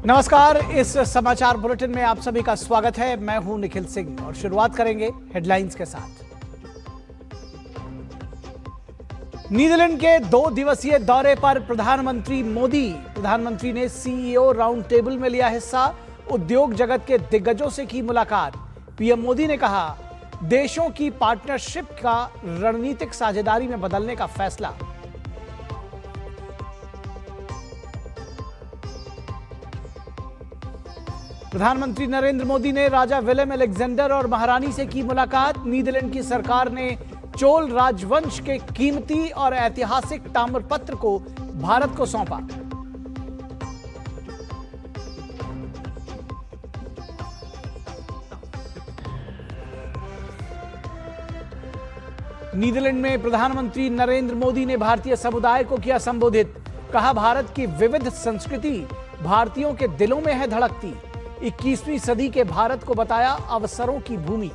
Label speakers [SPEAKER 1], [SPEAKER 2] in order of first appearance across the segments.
[SPEAKER 1] नमस्कार, इस समाचार बुलेटिन में आप सभी का स्वागत है। मैं हूं निखिल सिंह और शुरुआत करेंगे हेडलाइंस के साथ। नीदरलैंड के 2 दिवसीय दौरे पर प्रधानमंत्री मोदी। प्रधानमंत्री ने सीईओ राउंड टेबल में लिया हिस्सा, उद्योग जगत के दिग्गजों से की मुलाकात। पीएम मोदी ने कहा, देशों की पार्टनरशिप का रणनीतिक साझेदारी में बदलने का फैसला। प्रधानमंत्री नरेंद्र मोदी ने राजा विलेम अलेक्जेंडर और महारानी से की मुलाकात। नीदरलैंड की सरकार ने चोल राजवंश के कीमती और ऐतिहासिक ताम्रपत्र को भारत को सौंपा। नीदरलैंड में प्रधानमंत्री नरेंद्र मोदी ने भारतीय समुदाय को किया संबोधित। कहा, भारत की विविध संस्कृति भारतीयों के दिलों में है धड़कती। 21वीं सदी के भारत को बताया अवसरों की भूमि।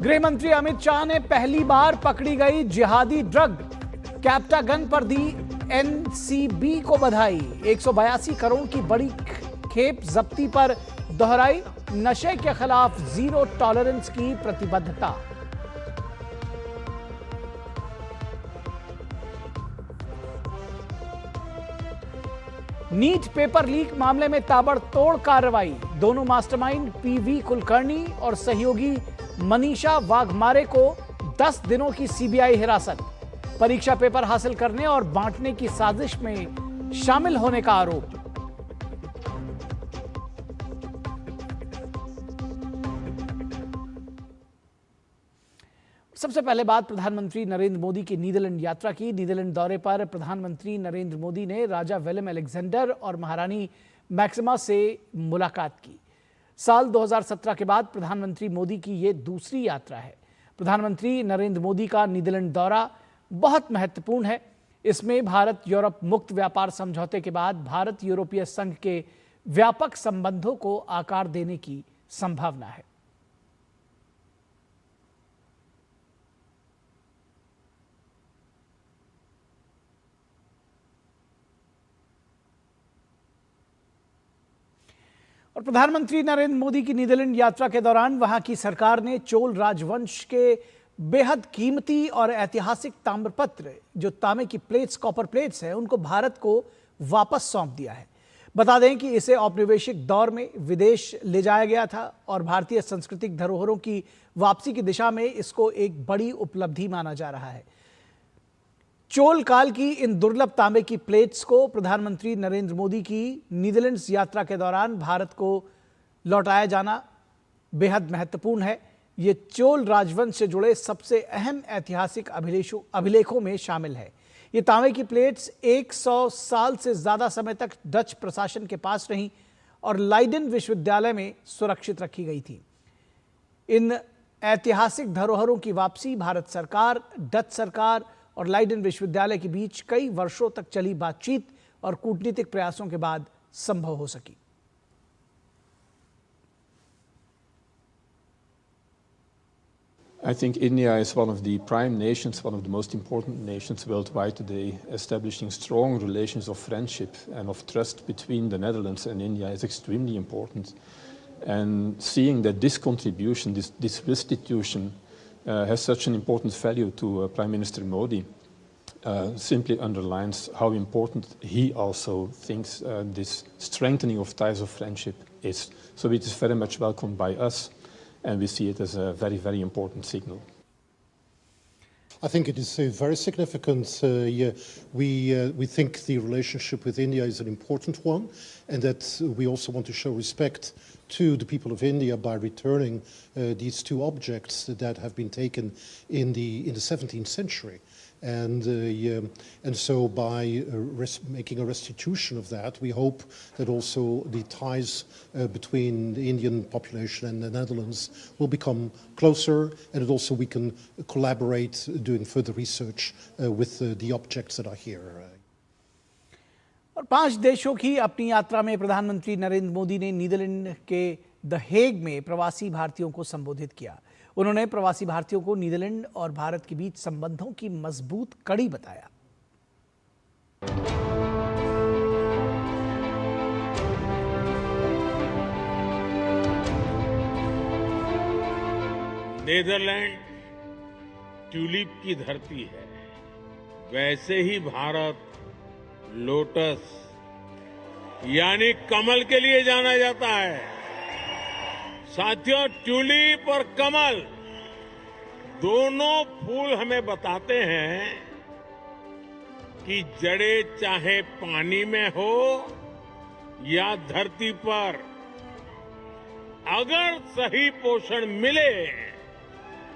[SPEAKER 1] गृह मंत्री अमित शाह ने पहली बार पकड़ी गई जिहादी ड्रग कैप्टागन पर दी एनसीबी को बधाई। 182 करोड़ की बड़ी खेप जब्ती पर दोहराई नशे के खिलाफ जीरो टॉलरेंस की प्रतिबद्धता। नीट पेपर लीक मामले में ताबड़तोड़ कार्रवाई। दोनों मास्टरमाइंड पीवी कुलकर्णी और सहयोगी मनीषा वाघमारे को 10 दिनों की सीबीआई हिरासत। परीक्षा पेपर हासिल करने और बांटने की साजिश में शामिल होने का आरोप। सबसे पहले बात प्रधानमंत्री नरेंद्र मोदी की नीदरलैंड यात्रा की। नीदरलैंड दौरे पर प्रधानमंत्री नरेंद्र मोदी ने राजा विलेम अलेक्जेंडर और महारानी मैक्सिमा से मुलाकात की। साल 2017 के बाद प्रधानमंत्री मोदी की यह दूसरी यात्रा है। प्रधानमंत्री नरेंद्र मोदी का नीदरलैंड दौरा बहुत महत्वपूर्ण है। इसमें भारत यूरोप मुक्त व्यापार समझौते के बाद भारत यूरोपीय संघ के व्यापक संबंधों को आकार देने की संभावना है। और प्रधानमंत्री नरेंद्र मोदी की नीदरलैंड यात्रा के दौरान वहां की सरकार ने चोल राजवंश के बेहद कीमती और ऐतिहासिक ताम्रपत्र, जो तांबे की प्लेट्स, कॉपर प्लेट्स हैं, उनको भारत को वापस सौंप दिया है। बता दें कि इसे औपनिवेशिक दौर में विदेश ले जाया गया था और भारतीय सांस्कृतिक धरोहरों की वापसी की दिशा में इसको एक बड़ी उपलब्धि माना जा रहा है। चोल काल की इन दुर्लभ तांबे की प्लेट्स को प्रधानमंत्री नरेंद्र मोदी की नीदरलैंड्स यात्रा के दौरान भारत को लौटाया जाना बेहद महत्वपूर्ण है। ये चोल राजवंश से जुड़े सबसे अहम ऐतिहासिक अभिलेखों में शामिल है। ये तांबे की प्लेट्स 100 साल से ज्यादा समय तक डच प्रशासन के पास रहीं और लाइडन विश्वविद्यालय में सुरक्षित रखी गई थी। इन ऐतिहासिक धरोहरों की वापसी भारत सरकार, डच सरकार और लाइडन विश्वविद्यालय के बीच कई वर्षों तक चली बातचीत और कूटनीतिक प्रयासों के बाद संभव हो सकी।
[SPEAKER 2] I think India is one of the prime nations, one of the most important nations worldwide today. Establishing strong relations of friendship and of trust between the Netherlands and India is extremely important. And seeing that this contribution, this restitution, has such an important value to Prime Minister Modi simply underlines how important he also thinks this strengthening of ties of friendship is. So it is very much welcomed by us, and we see it as a very, very important signal.
[SPEAKER 3] I think it is very significant. We think the relationship with India is an important one, and that we also want to show respect to the people of India by returning these 2 objects that have been taken in the 17th century. And so by making a restitution of that, we hope that also the ties between the Indian population and the Netherlands will become closer, and that also we can collaborate doing further research with the objects that are here.
[SPEAKER 1] और 5 देशों की अपनी यात्रा में प्रधानमंत्री नरेंद्र मोदी ने Netherlands के the Hague में प्रवासी भारतीयों को संबोधित किया। उन्होंने प्रवासी भारतीयों को नीदरलैंड और भारत के बीच संबंधों की मजबूत कड़ी बताया।
[SPEAKER 4] नीदरलैंड ट्यूलिप की धरती है, वैसे ही भारत लोटस यानी कमल के लिए जाना जाता है। साथियों, ट्यूलिप और कमल दोनों फूल हमें बताते हैं कि जड़ें चाहे पानी में हो या धरती पर, अगर सही पोषण मिले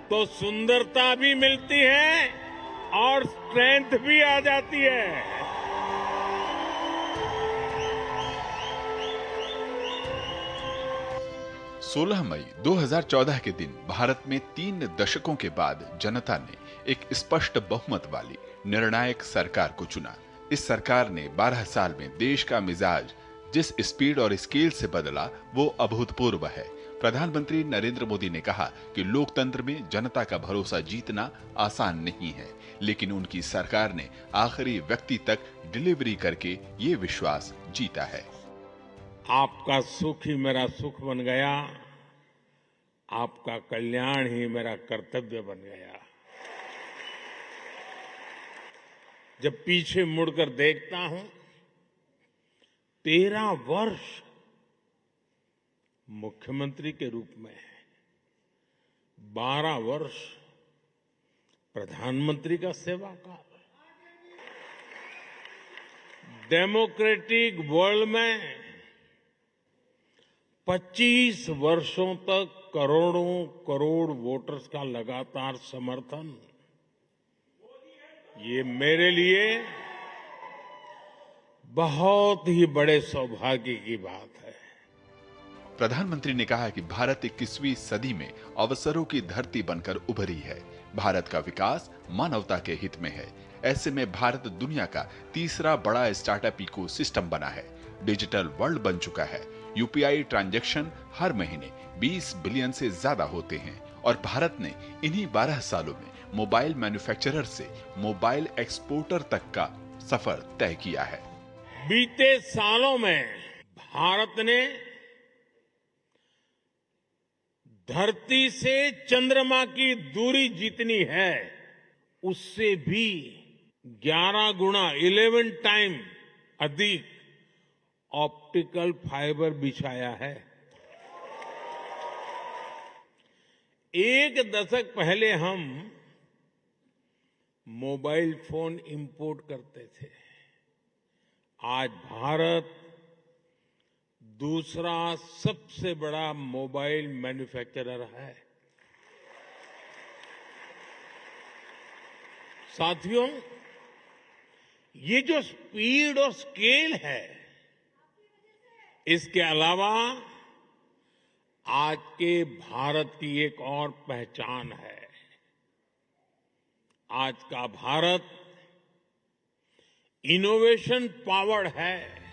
[SPEAKER 4] तो सुंदरता भी मिलती है और स्ट्रेंथ भी आ जाती है।
[SPEAKER 5] 16 मई 2014 के दिन भारत में 3 दशकों के बाद जनता ने एक स्पष्ट बहुमत वाली निर्णायक सरकार को चुना। इस सरकार ने 12 साल में देश का मिजाज जिस स्पीड और स्केल से बदला वो अभूतपूर्व है। प्रधानमंत्री नरेंद्र मोदी ने कहा कि लोकतंत्र में जनता का भरोसा जीतना आसान नहीं है, लेकिन उनकी सरकार ने आखिरी व्यक्ति तक डिलीवरी करके ये विश्वास जीता है।
[SPEAKER 4] आपका सुख ही मेरा सुख बन गया, आपका कल्याण ही मेरा कर्तव्य बन गया। जब पीछे मुड़कर देखता हूं, 13 वर्ष मुख्यमंत्री के रूप में, 12 वर्ष प्रधानमंत्री का सेवा काल, डेमोक्रेटिक वर्ल्ड में 25 वर्षों तक करोड़ों करोड़ वोटर्स का लगातार समर्थन, ये मेरे लिए बहुत ही बड़े सौभाग्य की बात है।
[SPEAKER 5] प्रधानमंत्री ने कहा कि भारत 21वीं सदी में अवसरों की धरती बनकर उभरी है। भारत का विकास मानवता के हित में है। ऐसे में भारत दुनिया का तीसरा बड़ा स्टार्टअप इकोसिस्टम बना है, डिजिटल वर्ल्ड बन चुका है। यूपीआई ट्रांजैक्शन हर महीने 20 बिलियन से ज्यादा होते हैं और भारत ने इन्हीं 12 सालों में मोबाइल मैन्युफैक्चरर से मोबाइल एक्सपोर्टर तक का सफर तय किया है।
[SPEAKER 4] बीते सालों में भारत ने धरती से चंद्रमा की दूरी जितनी है, उससे भी 11 गुना 11 टाइम अधिक ऑप्टिकल फाइबर बिछाया है। एक दशक पहले हम मोबाइल फोन इंपोर्ट करते थे। आज भारत दूसरा सबसे बड़ा मोबाइल मैन्युफैक्चरर है। साथियों, ये जो स्पीड और स्केल है, इसके अलावा आज के भारत की एक और पहचान है। आज का भारत इनोवेशन पावर्ड है।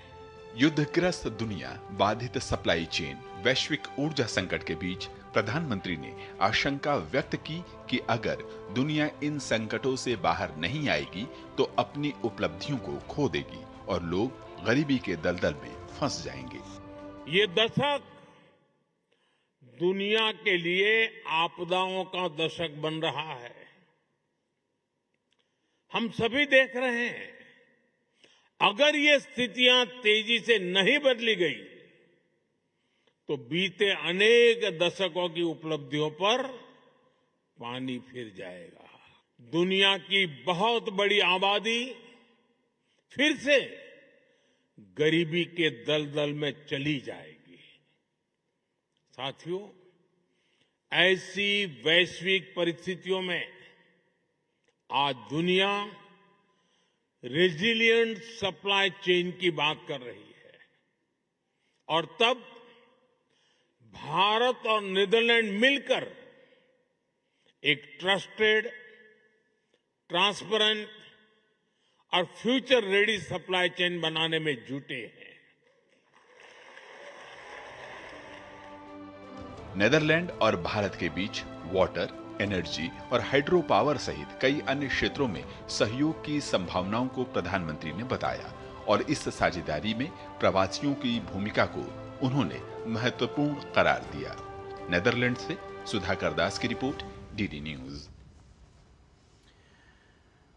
[SPEAKER 5] युद्धग्रस्त दुनिया, बाधित सप्लाई चेन, वैश्विक ऊर्जा संकट के बीच प्रधानमंत्री ने आशंका व्यक्त की कि अगर दुनिया इन संकटों से बाहर नहीं आएगी तो अपनी उपलब्धियों को खो देगी और लोग गरीबी के दलदल में फंस जाएंगे।
[SPEAKER 4] ये दशक दुनिया के लिए आपदाओं का दशक बन रहा है। हम सभी देख रहे हैं, अगर ये स्थितियां तेजी से नहीं बदली गई तो बीते अनेक दशकों की उपलब्धियों पर पानी फिर जाएगा। दुनिया की बहुत बड़ी आबादी फिर से गरीबी के दलदल में चली जाएगी। साथियों, ऐसी वैश्विक परिस्थितियों में आज दुनिया रेजिलिएंट सप्लाई चेन की बात कर रही है और तब भारत और नीदरलैंड मिलकर एक ट्रस्टेड, ट्रांसपेरेंट और फ्यूचर रेडी सप्लाई चेन बनाने में जुटे हैं।
[SPEAKER 5] नीदरलैंड और भारत के बीच वाटर, एनर्जी और हाइड्रो पावर सहित कई अन्य क्षेत्रों में सहयोग की संभावनाओं को प्रधानमंत्री ने बताया और इस साझेदारी में प्रवासियों की भूमिका को उन्होंने महत्वपूर्ण करार दिया। नेदरलैंड से सुधाकर दास की रिपोर्ट, डीडी न्यूज।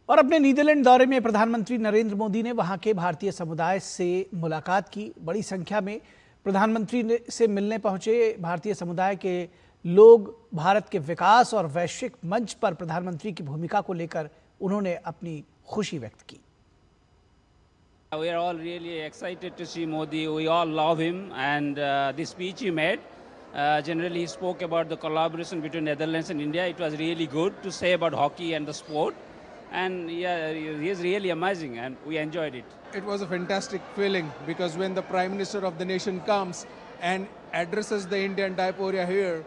[SPEAKER 1] और अपने नीदरलैंड दौरे में प्रधानमंत्री नरेंद्र मोदी ने वहां के भारतीय समुदाय से मुलाकात की। बड़ी संख्या में प्रधानमंत्री से मिलने पहुंचे भारतीय समुदाय के लोग भारत के विकास और वैश्विक मंच पर प्रधानमंत्री की भूमिका को लेकर उन्होंने अपनी खुशी व्यक्त की।
[SPEAKER 6] We are all really excited to see Modi. We all love him, and the speech he made, generally he spoke about the collaboration between Netherlands and India. It was really good to say about hockey and the sport, and yeah, he is really amazing, and we enjoyed it.
[SPEAKER 7] It was a fantastic feeling because when the Prime Minister of the nation comes and addresses the Indian diaspora here,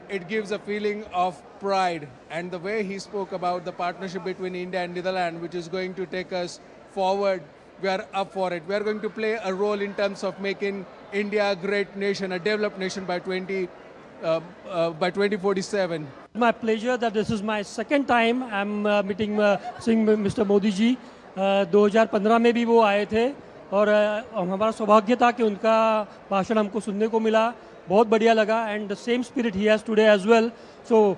[SPEAKER 7] it gives a feeling of pride. And the way he spoke about the partnership between India and Netherlands, which is going to take us forward, we are up for it. We are going to play a role in terms of making India a great nation, a developed nation by 2047.
[SPEAKER 8] My pleasure that this is my second time I'm meeting seeing Mr. Modi ji. 2015 में भी वो आए थे और हमारा सौभाग्य था कि उनका भाषण हमको सुनने को मिला, बहुत बढ़िया लगा, and the same spirit he has today as well. So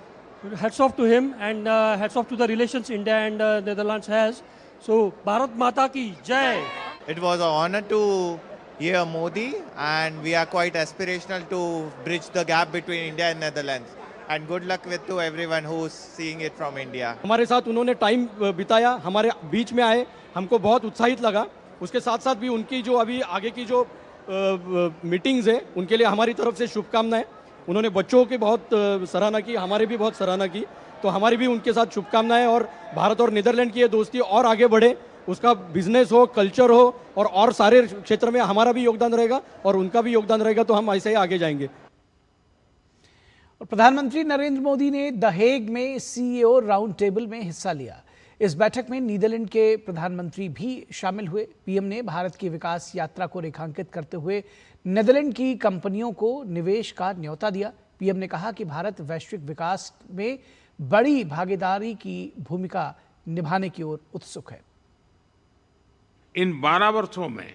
[SPEAKER 8] hats off to him and hats off to the relations India and Netherlands has. So Bharat Mata ki Jai.
[SPEAKER 9] It was an honor to hear Modi, and we are quite aspirational to bridge the gap between India and Netherlands. And good luck with to everyone who's seeing it from India.
[SPEAKER 8] हमारे साथ उन्होंने time बिताया, हमारे बीच में आए, हमको बहुत उत्साहित लगा। उसके साथ साथ भी उनकी जो अभी आगे की जो मीटिंग्स है उनके लिए हमारी तरफ से शुभकामनाएं। उन्होंने बच्चों की बहुत सराहना की, हमारे भी बहुत सराहना की, तो हमारी भी उनके साथ शुभकामनाएं और भारत और नीदरलैंड की ये दोस्ती और आगे बढ़े, उसका बिजनेस हो, कल्चर हो और सारे क्षेत्र में हमारा भी योगदान रहेगा और उनका भी योगदान रहेगा, तो हम ऐसे ही आगे जाएंगे।
[SPEAKER 1] और प्रधानमंत्री नरेंद्र मोदी ने द हेग में सीईओ राउंड टेबल में हिस्सा लिया। इस बैठक में नीदरलैंड के प्रधानमंत्री भी शामिल हुए। पीएम ने भारत की विकास यात्रा को रेखांकित करते हुए नीदरलैंड की कंपनियों को निवेश का न्योता दिया। पीएम ने कहा कि भारत वैश्विक विकास में बड़ी भागीदारी की भूमिका निभाने की ओर उत्सुक है।
[SPEAKER 4] इन 12 वर्षों में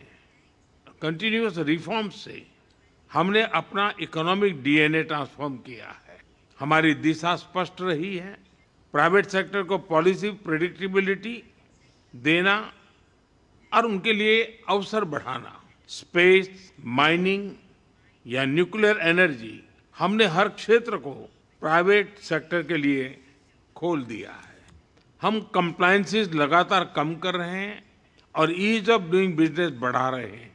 [SPEAKER 4] कंटिन्यूअस रिफॉर्म्स से हमने अपना इकोनॉमिक डीएनए ट्रांसफॉर्म किया है। हमारी दिशा स्पष्ट रही है। प्राइवेट सेक्टर को पॉलिसी प्रेडिक्टेबिलिटी देना और उनके लिए अवसर बढ़ाना। स्पेस, माइनिंग या न्यूक्लियर एनर्जी, हमने हर क्षेत्र को प्राइवेट सेक्टर के लिए खोल दिया है। हम कंप्लायंसेस लगातार कम कर रहे हैं और ईज ऑफ डूइंग बिजनेस बढ़ा रहे हैं।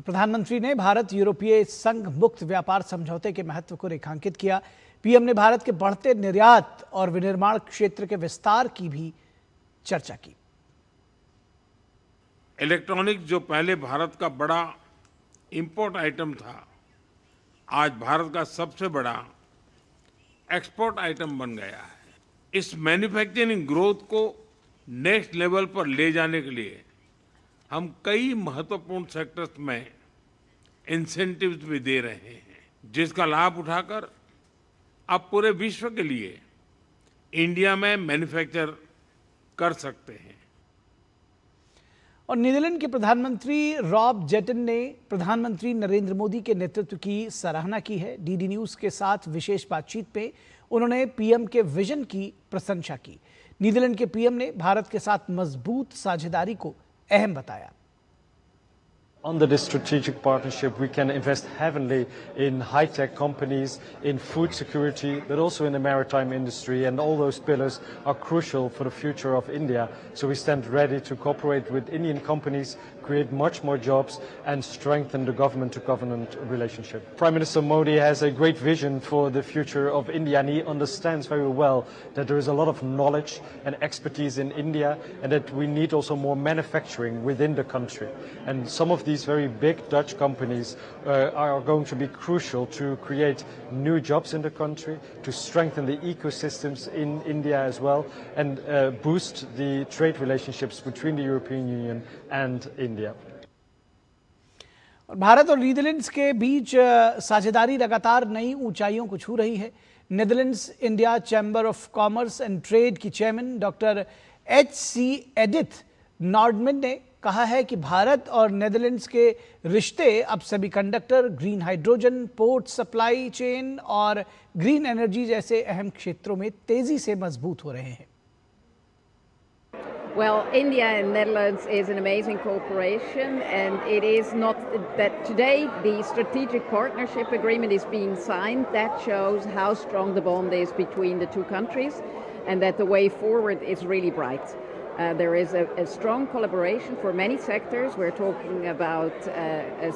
[SPEAKER 1] प्रधानमंत्री ने भारत यूरोपीय संघ मुक्त व्यापार समझौते के महत्व को रेखांकित किया। पीएम ने भारत के बढ़ते निर्यात और विनिर्माण क्षेत्र के विस्तार की भी चर्चा की।
[SPEAKER 4] इलेक्ट्रॉनिक्स जो पहले भारत का बड़ा इंपोर्ट आइटम था, आज भारत का सबसे बड़ा एक्सपोर्ट आइटम बन गया है। इस मैन्युफैक्चरिंग ग्रोथ को नेक्स्ट लेवल पर ले जाने के लिए हम कई महत्वपूर्ण सेक्टर्स में इंसेंटिव्स भी दे रहे हैं, जिसका लाभ उठाकर अब पूरे विश्व के लिए इंडिया में मैन्युफैक्चर कर सकते हैं।
[SPEAKER 1] और नीदरलैंड के प्रधानमंत्री रॉब जेटन ने प्रधानमंत्री नरेंद्र मोदी के नेतृत्व की सराहना की है। डीडी न्यूज के साथ विशेष बातचीत में उन्होंने पीएम के विजन की प्रशंसा की। नीदरलैंड के पीएम ने भारत के साथ मजबूत साझेदारी को अहम बताया।
[SPEAKER 10] Under this strategic partnership, we can invest heavily in high-tech companies, in food security, but also in the maritime industry, and all those pillars are crucial for the future of India. So we stand ready to cooperate with Indian companies, create much more jobs, and strengthen the government-to-government relationship. Prime Minister Modi has a great vision for the future of India, and he understands very well that there is a lot of knowledge and expertise in India, and that we need also more manufacturing within the country. And some of these very big Dutch companies are going to be crucial to create new jobs in the country, to strengthen the ecosystems in India as well, and boost the trade relationships between the European Union and India.
[SPEAKER 1] Bharat और Netherlands के बीच साझेदारी लगातार नई ऊंचाइयों को छू रही है। Netherlands India chamber of commerce and trade की चेयरमैन डॉक्टर HC एडिथ नॉर्डमैन ने कहा है कि भारत और नीदरलैंड्स के रिश्ते अब semiconductor, green hydrogen, port supply chain और ग्रीन एनर्जी जैसे अहम क्षेत्रों में तेजी से मजबूत हो रहे हैं।
[SPEAKER 11] Well, India and Netherlands is an amazing cooperation, and it is not that today the strategic partnership agreement is being signed. That shows how strong the bond is between the two countries, and that the way forward is really bright. There is a strong collaboration for many sectors. We're talking about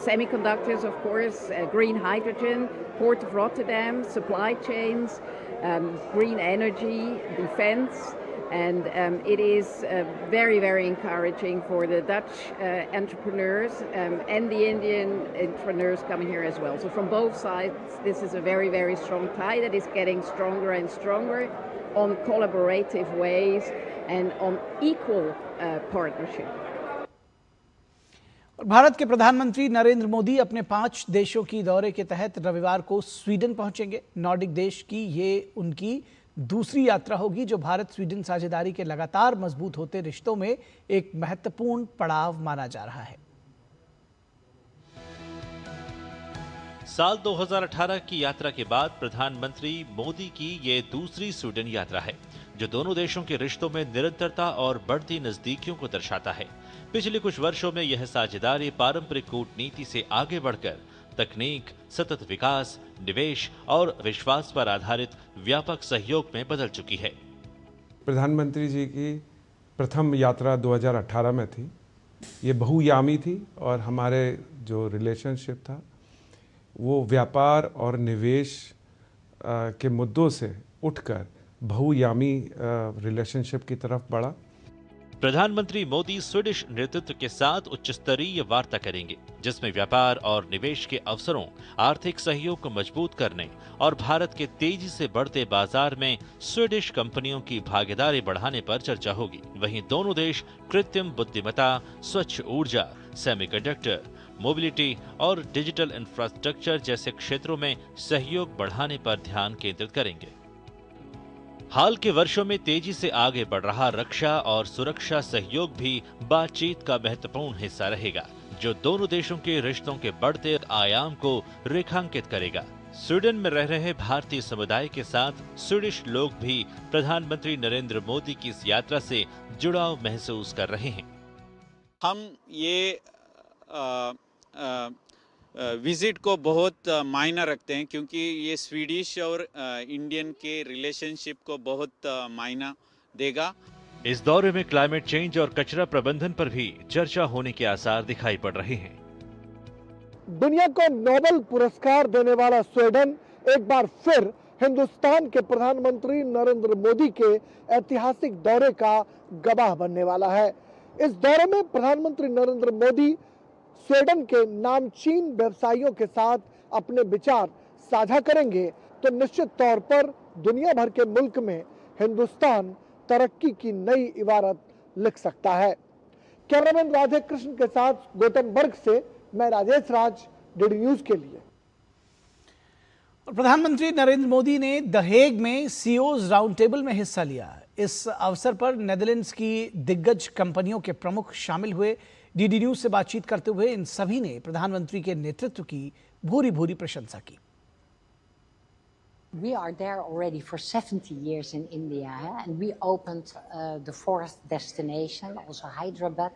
[SPEAKER 11] semiconductors, of course, green hydrogen, Port of Rotterdam, supply chains, green energy, defense. And it is very, very encouraging for the Dutch entrepreneurs and the Indian entrepreneurs coming here as well. So from both sides, this is a very, very strong tie that is getting stronger and stronger on collaborative ways and on equal partnership.
[SPEAKER 1] Bharat के प्रधानमंत्री नरेंद्र मोदी अपने 5 देशों की दौरे के तहत रविवार को स्वीडन पहुंचेंगे। नॉर्डिक देश की ये उनकी दूसरी यात्रा होगी, जो भारत स्वीडन साझेदारी के लगातार मजबूत होते रिश्तों में एक महत्वपूर्ण पड़ाव माना जा रहा है।
[SPEAKER 12] साल 2018 की यात्रा के बाद प्रधानमंत्री मोदी की ये दूसरी स्वीडन यात्रा है, जो दोनों देशों के रिश्तों में निरंतरता और बढ़ती नजदीकियों को दर्शाता है। पिछले कुछ वर्षों में यह साझेदारी पारंपरिक कूटनीति से आगे बढ़कर तकनीक, सतत विकास, निवेश और विश्वास पर आधारित व्यापक सहयोग में बदल चुकी है।
[SPEAKER 13] प्रधानमंत्री जी की प्रथम यात्रा 2018 में थी। ये बहुयामी थी और हमारे जो रिलेशनशिप था वो व्यापार और निवेश के मुद्दों से उठकर बहुयामी रिलेशनशिप की तरफ बढ़ा।
[SPEAKER 12] प्रधानमंत्री मोदी स्वीडिश नेतृत्व के साथ उच्च स्तरीय वार्ता करेंगे, जिसमें व्यापार और निवेश के अवसरों, आर्थिक सहयोग को मजबूत करने और भारत के तेजी से बढ़ते बाजार में स्वीडिश कंपनियों की भागीदारी बढ़ाने पर चर्चा होगी। वहीं दोनों देश कृत्रिम बुद्धिमत्ता, स्वच्छ ऊर्जा, सेमीकंडक्टर, मोबिलिटी और डिजिटल इंफ्रास्ट्रक्चर जैसे क्षेत्रों में सहयोग बढ़ाने पर ध्यान केंद्रित करेंगे। हाल के वर्षों में तेजी से आगे बढ़ रहा रक्षा और सुरक्षा सहयोग भी बातचीत का महत्वपूर्ण हिस्सा रहेगा, जो दोनों देशों के रिश्तों के बढ़ते आयाम को रेखांकित करेगा। स्वीडन में रह रहे भारतीय समुदाय के साथ स्वीडिश लोग भी प्रधानमंत्री नरेंद्र मोदी की इस यात्रा से जुड़ाव महसूस कर रहे हैं।
[SPEAKER 14] हम ये विजिट को बहुत मायना रखते हैं, क्योंकि ये स्वीडिश और इंडियन के रिलेशनशिप को बहुत मायना देगा।
[SPEAKER 12] इस दौरे में क्लाइमेट चेंज और कचरा प्रबंधन पर भी चर्चा होने के आसार दिखाई पड़ रहे हैं।
[SPEAKER 15] दुनिया को नोबेल पुरस्कार देने वाला स्वीडन एक बार फिर हिंदुस्तान के प्रधानमंत्री नरेंद्र मोदी के ऐतिहासिक दौरे का गवाह बनने वाला है। इस दौरे में प्रधानमंत्री नरेंद्र मोदी स्वीडन के नामचीन व्यवसायियों के साथ अपने विचार साझा करेंगे, तो निश्चित तौर पर दुनिया भर के मुल्क में हिंदुस्तान तरक्की की नई इबारत लिख सकता है। कैमरामैन राधे कृष्ण के साथ गोतमबर्ग से मैं राजेश राज, डीडी न्यूज के लिए।
[SPEAKER 1] प्रधानमंत्री नरेंद्र मोदी ने द हेग में सीईओज राउंड टेबल में हिस्सा लिया। इस अवसर पर नेदरलैंड्स की दिग्गज कंपनियों के प्रमुख शामिल हुए। डीडी न्यूज से बातचीत करते हुए इन सभी ने प्रधानमंत्री के नेतृत्व की भूरी भूरी प्रशंसा की।
[SPEAKER 16] We are there already for 70 years in India, and we opened the 4th destination, also Hyderabad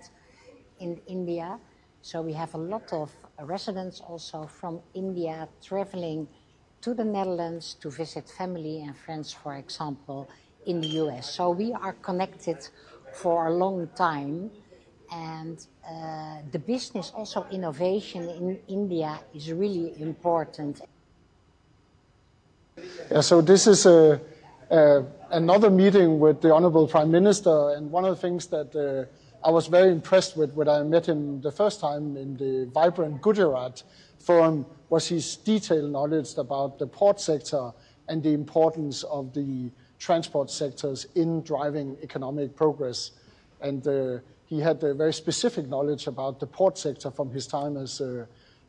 [SPEAKER 16] in India. So we have a lot of residents also from India traveling to the Netherlands to visit family and friends, for example, in the US. So we are connected for a long time. And the business, also innovation in India is really important.
[SPEAKER 17] Yeah, so this is another meeting with the Honorable Prime Minister, and one of the things that I was very impressed with when I met him the first time in the Vibrant Gujarat Forum was his detailed knowledge about the port sector and the importance of the transport sectors in driving economic progress. And he had a very specific knowledge about the port sector from his time as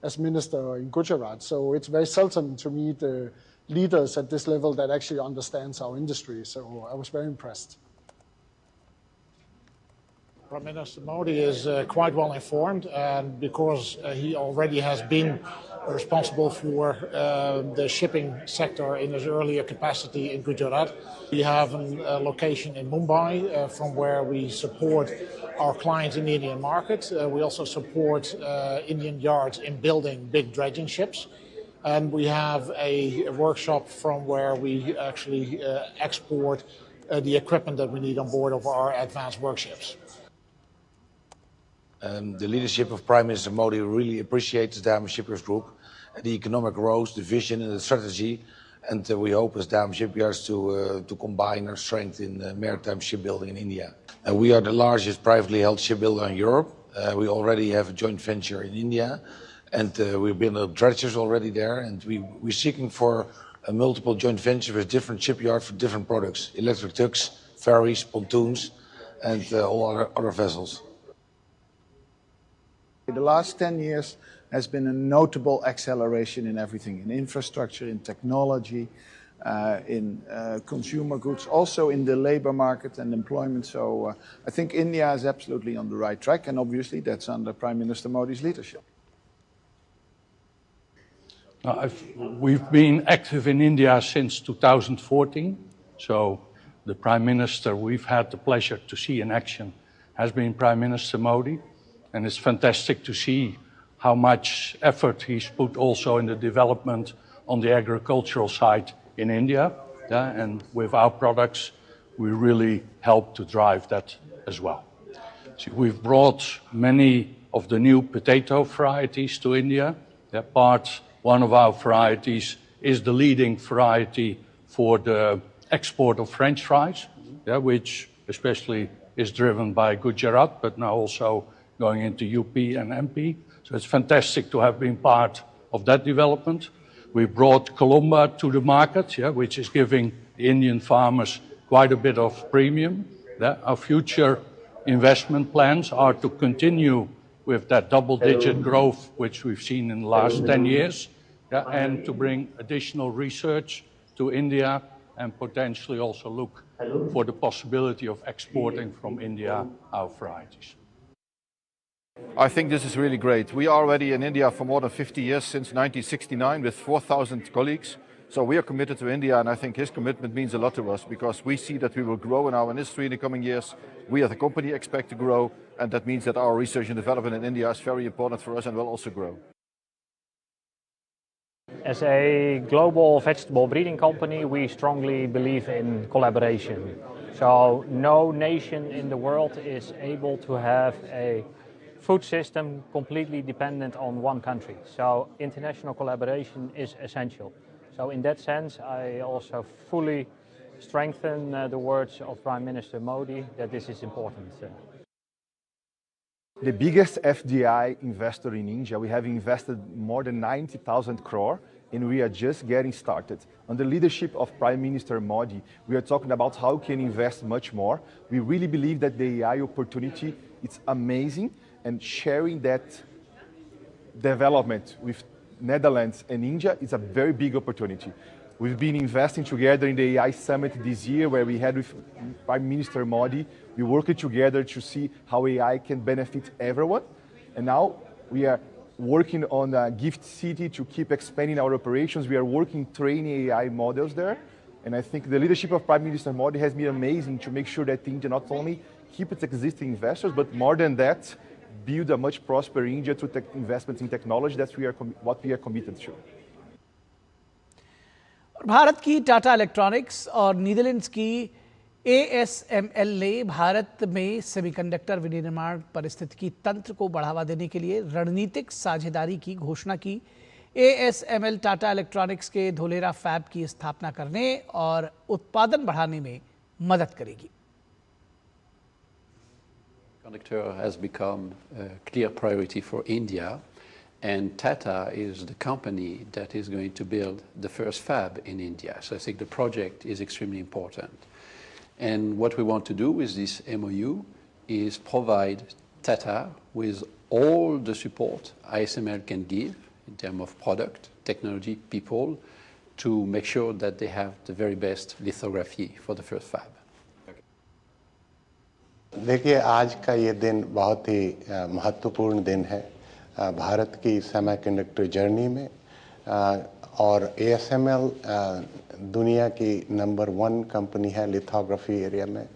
[SPEAKER 17] as minister in Gujarat. So it's very seldom to meet leaders at this level that actually understands our industry. So I was very impressed.
[SPEAKER 18] Prime Minister Modi is quite well informed, and because he already has been responsible for the shipping sector in his earlier capacity in Gujarat. We have a location in Mumbai from where we support our clients in the Indian market. We also support Indian yards in building big dredging ships. And we have a workshop from where we actually export the equipment that we need on board of our advanced workships.
[SPEAKER 19] The leadership of Prime Minister Modi really appreciates the Damen Shipyards Group, the economic growth, the vision and the strategy, and we hope as Damen Shipyards to combine our strength in maritime shipbuilding in India. We are the largest privately held shipbuilder in Europe. We already have a joint venture in India, and we've been dredgers already there, and we're seeking for a multiple joint venture with different shipyards for different products, electric tugs, ferries, pontoons, and all other vessels.
[SPEAKER 20] The last 10 years has been a notable acceleration in everything, in infrastructure, in technology, in consumer goods, also in the labor market and employment. So I think India is absolutely on the right track, and obviously that's under Prime Minister Modi's leadership.
[SPEAKER 21] We've been active in India since 2014, so the Prime Minister we've had the pleasure to see in action has been Prime Minister Modi. And it's fantastic to see how much effort he's put also in the development on the agricultural side in India. Yeah? And with our products, we really help to drive that as well. So we've brought many of the new potato varieties to India. One of our varieties is the leading variety for the export of French fries, which especially is driven by Gujarat, but now also going into UP and MP. So it's fantastic to have been part of that development. We brought Columba to the market, which is giving the Indian farmers quite a bit of premium. Our future investment plans are to continue with that double-digit growth which we've seen in the last 10 years, and to bring additional research to India and potentially also look for the possibility of exporting from India our varieties.
[SPEAKER 22] I think this is really great. We are already in India for more than 50 years, since 1969, with 4,000 colleagues. So we are committed to India, and I think his commitment means a lot to us, because we see that we will grow in our industry in the coming years. We as a company expect to grow, and that means that our research and development in India is very important for us and will also grow.
[SPEAKER 23] As a global vegetable breeding company, we strongly believe in collaboration. So no nation in the world is able to have a food system completely dependent on one country. So international collaboration is essential. So in that sense, I also fully strengthen the words of Prime Minister Modi that this is important.
[SPEAKER 24] The biggest FDI investor in India, we have invested more than 90,000 crore, and we are just getting started. Under the leadership of Prime Minister Modi, we are talking about how we can invest much more. We really believe that the AI opportunity is amazing, and sharing that development with Netherlands and India is a very big opportunity. We've been investing together in the AI Summit this year, where we had with Prime Minister Modi. We worked together to see how AI can benefit everyone. And now we are working on a Gift City to keep expanding our operations. We are working training AI models there. And I think the leadership of Prime Minister Modi has been amazing to make sure that India not only keep its existing investors, but more than that, build a much prosper India through investments in technology. That's what we are committed to.
[SPEAKER 1] Bharat की Tata electronics और Netherlands की ASML ने भारत में semiconductor विनिर्माण परिस्थितिकी तंत्र को बढ़ावा देने के लिए रणनीतिक साझेदारी की घोषणा की। ASML टाटा इलेक्ट्रॉनिक्स के धोलेरा फैब की स्थापना करने और उत्पादन बढ़ाने में मदद करेगी।
[SPEAKER 25] Semiconductor has become a clear priority for India, and Tata is the company that is going to build the first fab in India. So I think the project is extremely important. And what we want to do with this MOU is provide Tata with all the support ASML can give in terms of product, technology, people, to make sure that they have the very best lithography for the first fab.
[SPEAKER 2] देखिए, आज का ये दिन बहुत ही महत्वपूर्ण दिन है भारत की सेमीकंडक्टर जर्नी में, और ASML दुनिया की नंबर 1 कंपनी है लिथोग्राफी एरिया में,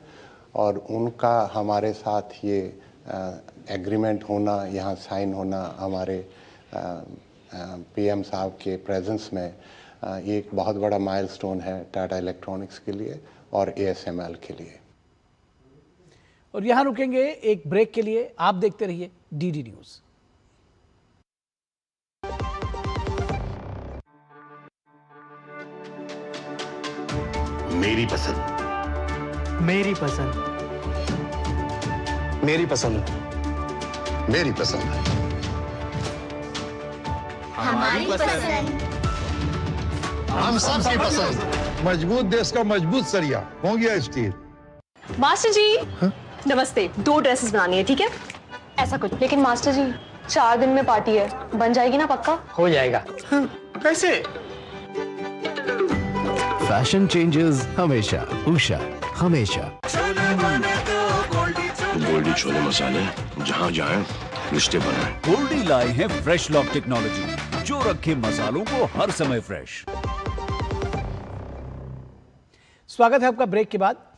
[SPEAKER 2] और उनका हमारे साथ ये एग्रीमेंट होना, यहाँ साइन होना हमारे PM साहब के प्रेजेंस में, ये एक बहुत बड़ा माइलस्टोन है टाटा इलेक्ट्रॉनिक्स के लिए और ASML के लिए।
[SPEAKER 1] और यहां रुकेंगे एक ब्रेक के लिए। आप देखते रहिए DD न्यूज।
[SPEAKER 3] मेरी पसंद,
[SPEAKER 5] मेरी पसंद,
[SPEAKER 3] मेरी पसंद, मेरी पसंद,
[SPEAKER 6] हमारी पसंद,
[SPEAKER 3] हम सबकी पसंद।
[SPEAKER 6] मजबूत देश का मजबूत सरिया हो गया स्टील।
[SPEAKER 7] मास्टर जी नमस्ते, 2 ड्रेसेस बनानी है, ठीक है? ऐसा कुछ। लेकिन मास्टर जी 4 दिन में पार्टी है, बन जाएगी ना पक्का?
[SPEAKER 5] हो जाएगा।
[SPEAKER 3] कैसे?
[SPEAKER 26] फैशन चेंजेस हमेशा, उषा हमेशा।
[SPEAKER 3] गोल्डी छोले मसाले, जहाँ जाए रिश्ते बनाए।
[SPEAKER 26] गोल्डी लाए हैं फ्रेश लॉक टेक्नोलॉजी, जो रखे मसालों को हर समय फ्रेश।
[SPEAKER 1] स्वागत है आपका ब्रेक के बाद।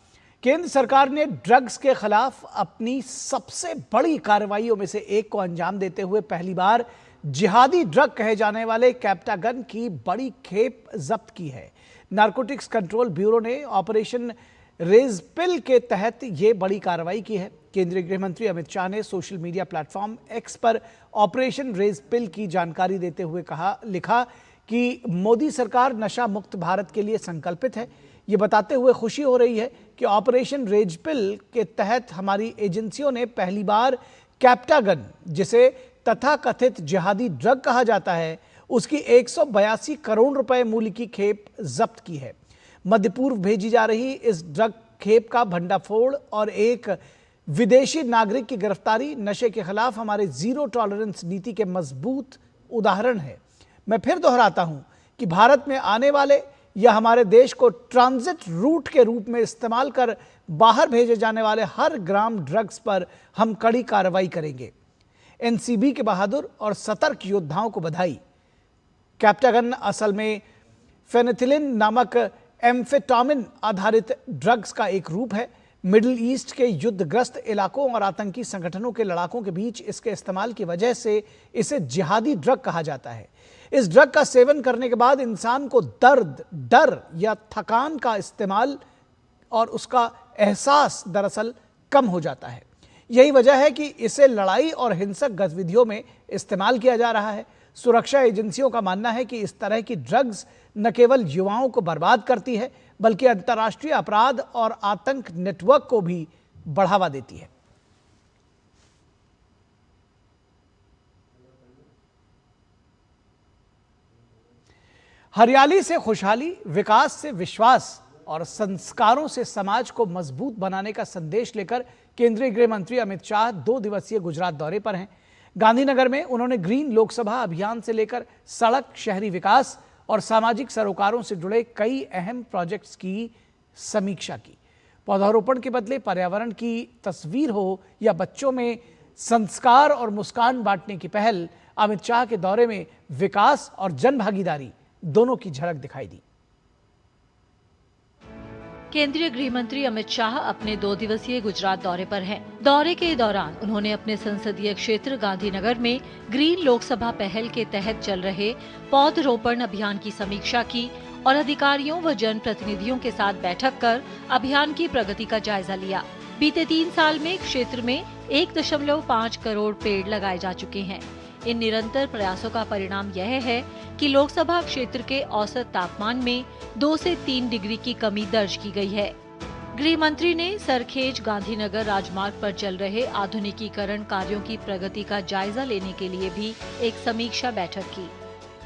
[SPEAKER 1] केंद्र सरकार ने ड्रग्स के खिलाफ अपनी सबसे बड़ी कार्रवाइयों में से एक को अंजाम देते हुए पहली बार जिहादी ड्रग कहे जाने वाले कैप्टागन की बड़ी खेप जब्त की है। नारकोटिक्स कंट्रोल ब्यूरो ने ऑपरेशन रेजपिल के तहत यह बड़ी कार्रवाई की है। केंद्रीय गृह मंत्री अमित शाह ने सोशल मीडिया प्लेटफॉर्म एक्स पर ऑपरेशन रेजपिल की जानकारी देते हुए लिखा कि मोदी सरकार नशा मुक्त भारत के लिए संकल्पित है। ये बताते हुए खुशी हो रही है कि ऑपरेशन रेजपिल के तहत हमारी एजेंसियों ने पहली बार कैप्टागन, जिसे तथाकथित जिहादी ड्रग कहा जाता है, उसकी 182 करोड़ रुपए मूल्य की खेप जब्त की है। मध्य पूर्व भेजी जा रही इस ड्रग खेप का भंडाफोड़ और एक विदेशी नागरिक की गिरफ्तारी नशे के खिलाफ हमारे जीरो टॉलरेंस नीति के मजबूत उदाहरण है। मैं फिर दोहराता हूं कि भारत में आने वाले या हमारे देश को ट्रांजिट रूट के रूप में इस्तेमाल कर बाहर भेजे जाने वाले हर ग्राम ड्रग्स पर हम कड़ी कार्रवाई करेंगे। एनसीबी के बहादुर और सतर्क योद्धाओं को बधाई। कैप्टागन असल में फेनिथिलिन नामक एम्फेटामिन आधारित ड्रग्स का एक रूप है। मिडिल ईस्ट के युद्धग्रस्त इलाकों और आतंकी संगठनों के लड़ाकों के बीच इसके इस्तेमाल की वजह से इसे जिहादी ड्रग कहा जाता है। इस ड्रग का सेवन करने के बाद इंसान को दर्द, डर या थकान का इस्तेमाल और उसका एहसास दरअसल कम हो जाता है। यही वजह है कि इसे लड़ाई और हिंसक गतिविधियों में इस्तेमाल किया जा रहा है। सुरक्षा एजेंसियों का मानना है कि इस तरह की ड्रग्स न केवल युवाओं को बर्बाद करती है, बल्कि अंतर्राष्ट्रीय अपराध और आतंक नेटवर्क को भी बढ़ावा देती है। हरियाली से खुशहाली, विकास से विश्वास और संस्कारों से समाज को मजबूत बनाने का संदेश लेकर केंद्रीय गृह मंत्री अमित शाह 2 दिवसीय गुजरात दौरे पर हैं। गांधीनगर में उन्होंने ग्रीन लोकसभा अभियान से लेकर सड़क, शहरी विकास और सामाजिक सरोकारों से जुड़े कई अहम प्रोजेक्ट्स की समीक्षा की। पौधारोपण के बदले पर्यावरण की तस्वीर हो या बच्चों में संस्कार और मुस्कान बांटने की पहल, अमित शाह के दौरे में विकास और जनभागीदारी दोनों की झलक दिखाई दी।
[SPEAKER 27] केंद्रीय गृह मंत्री अमित शाह अपने 2 दिवसीय गुजरात दौरे पर हैं। दौरे के दौरान उन्होंने अपने संसदीय क्षेत्र गांधीनगर में ग्रीन लोकसभा पहल के तहत चल रहे पौधरोपण अभियान की समीक्षा की और अधिकारियों व जनप्रतिनिधियों के साथ बैठक कर अभियान की प्रगति का जायजा लिया। बीते 3 साल में क्षेत्र में 1.5 करोड़ पेड़ लगाए जा चुके हैं। इन निरंतर प्रयासों का परिणाम यह है कि लोकसभा क्षेत्र के औसत तापमान में 2 से 3 डिग्री की कमी दर्ज की गई है। गृह मंत्री ने सरखेज गांधीनगर राजमार्ग पर चल रहे आधुनिकीकरण कार्यों की प्रगति का जायजा लेने के लिए भी एक समीक्षा बैठक की।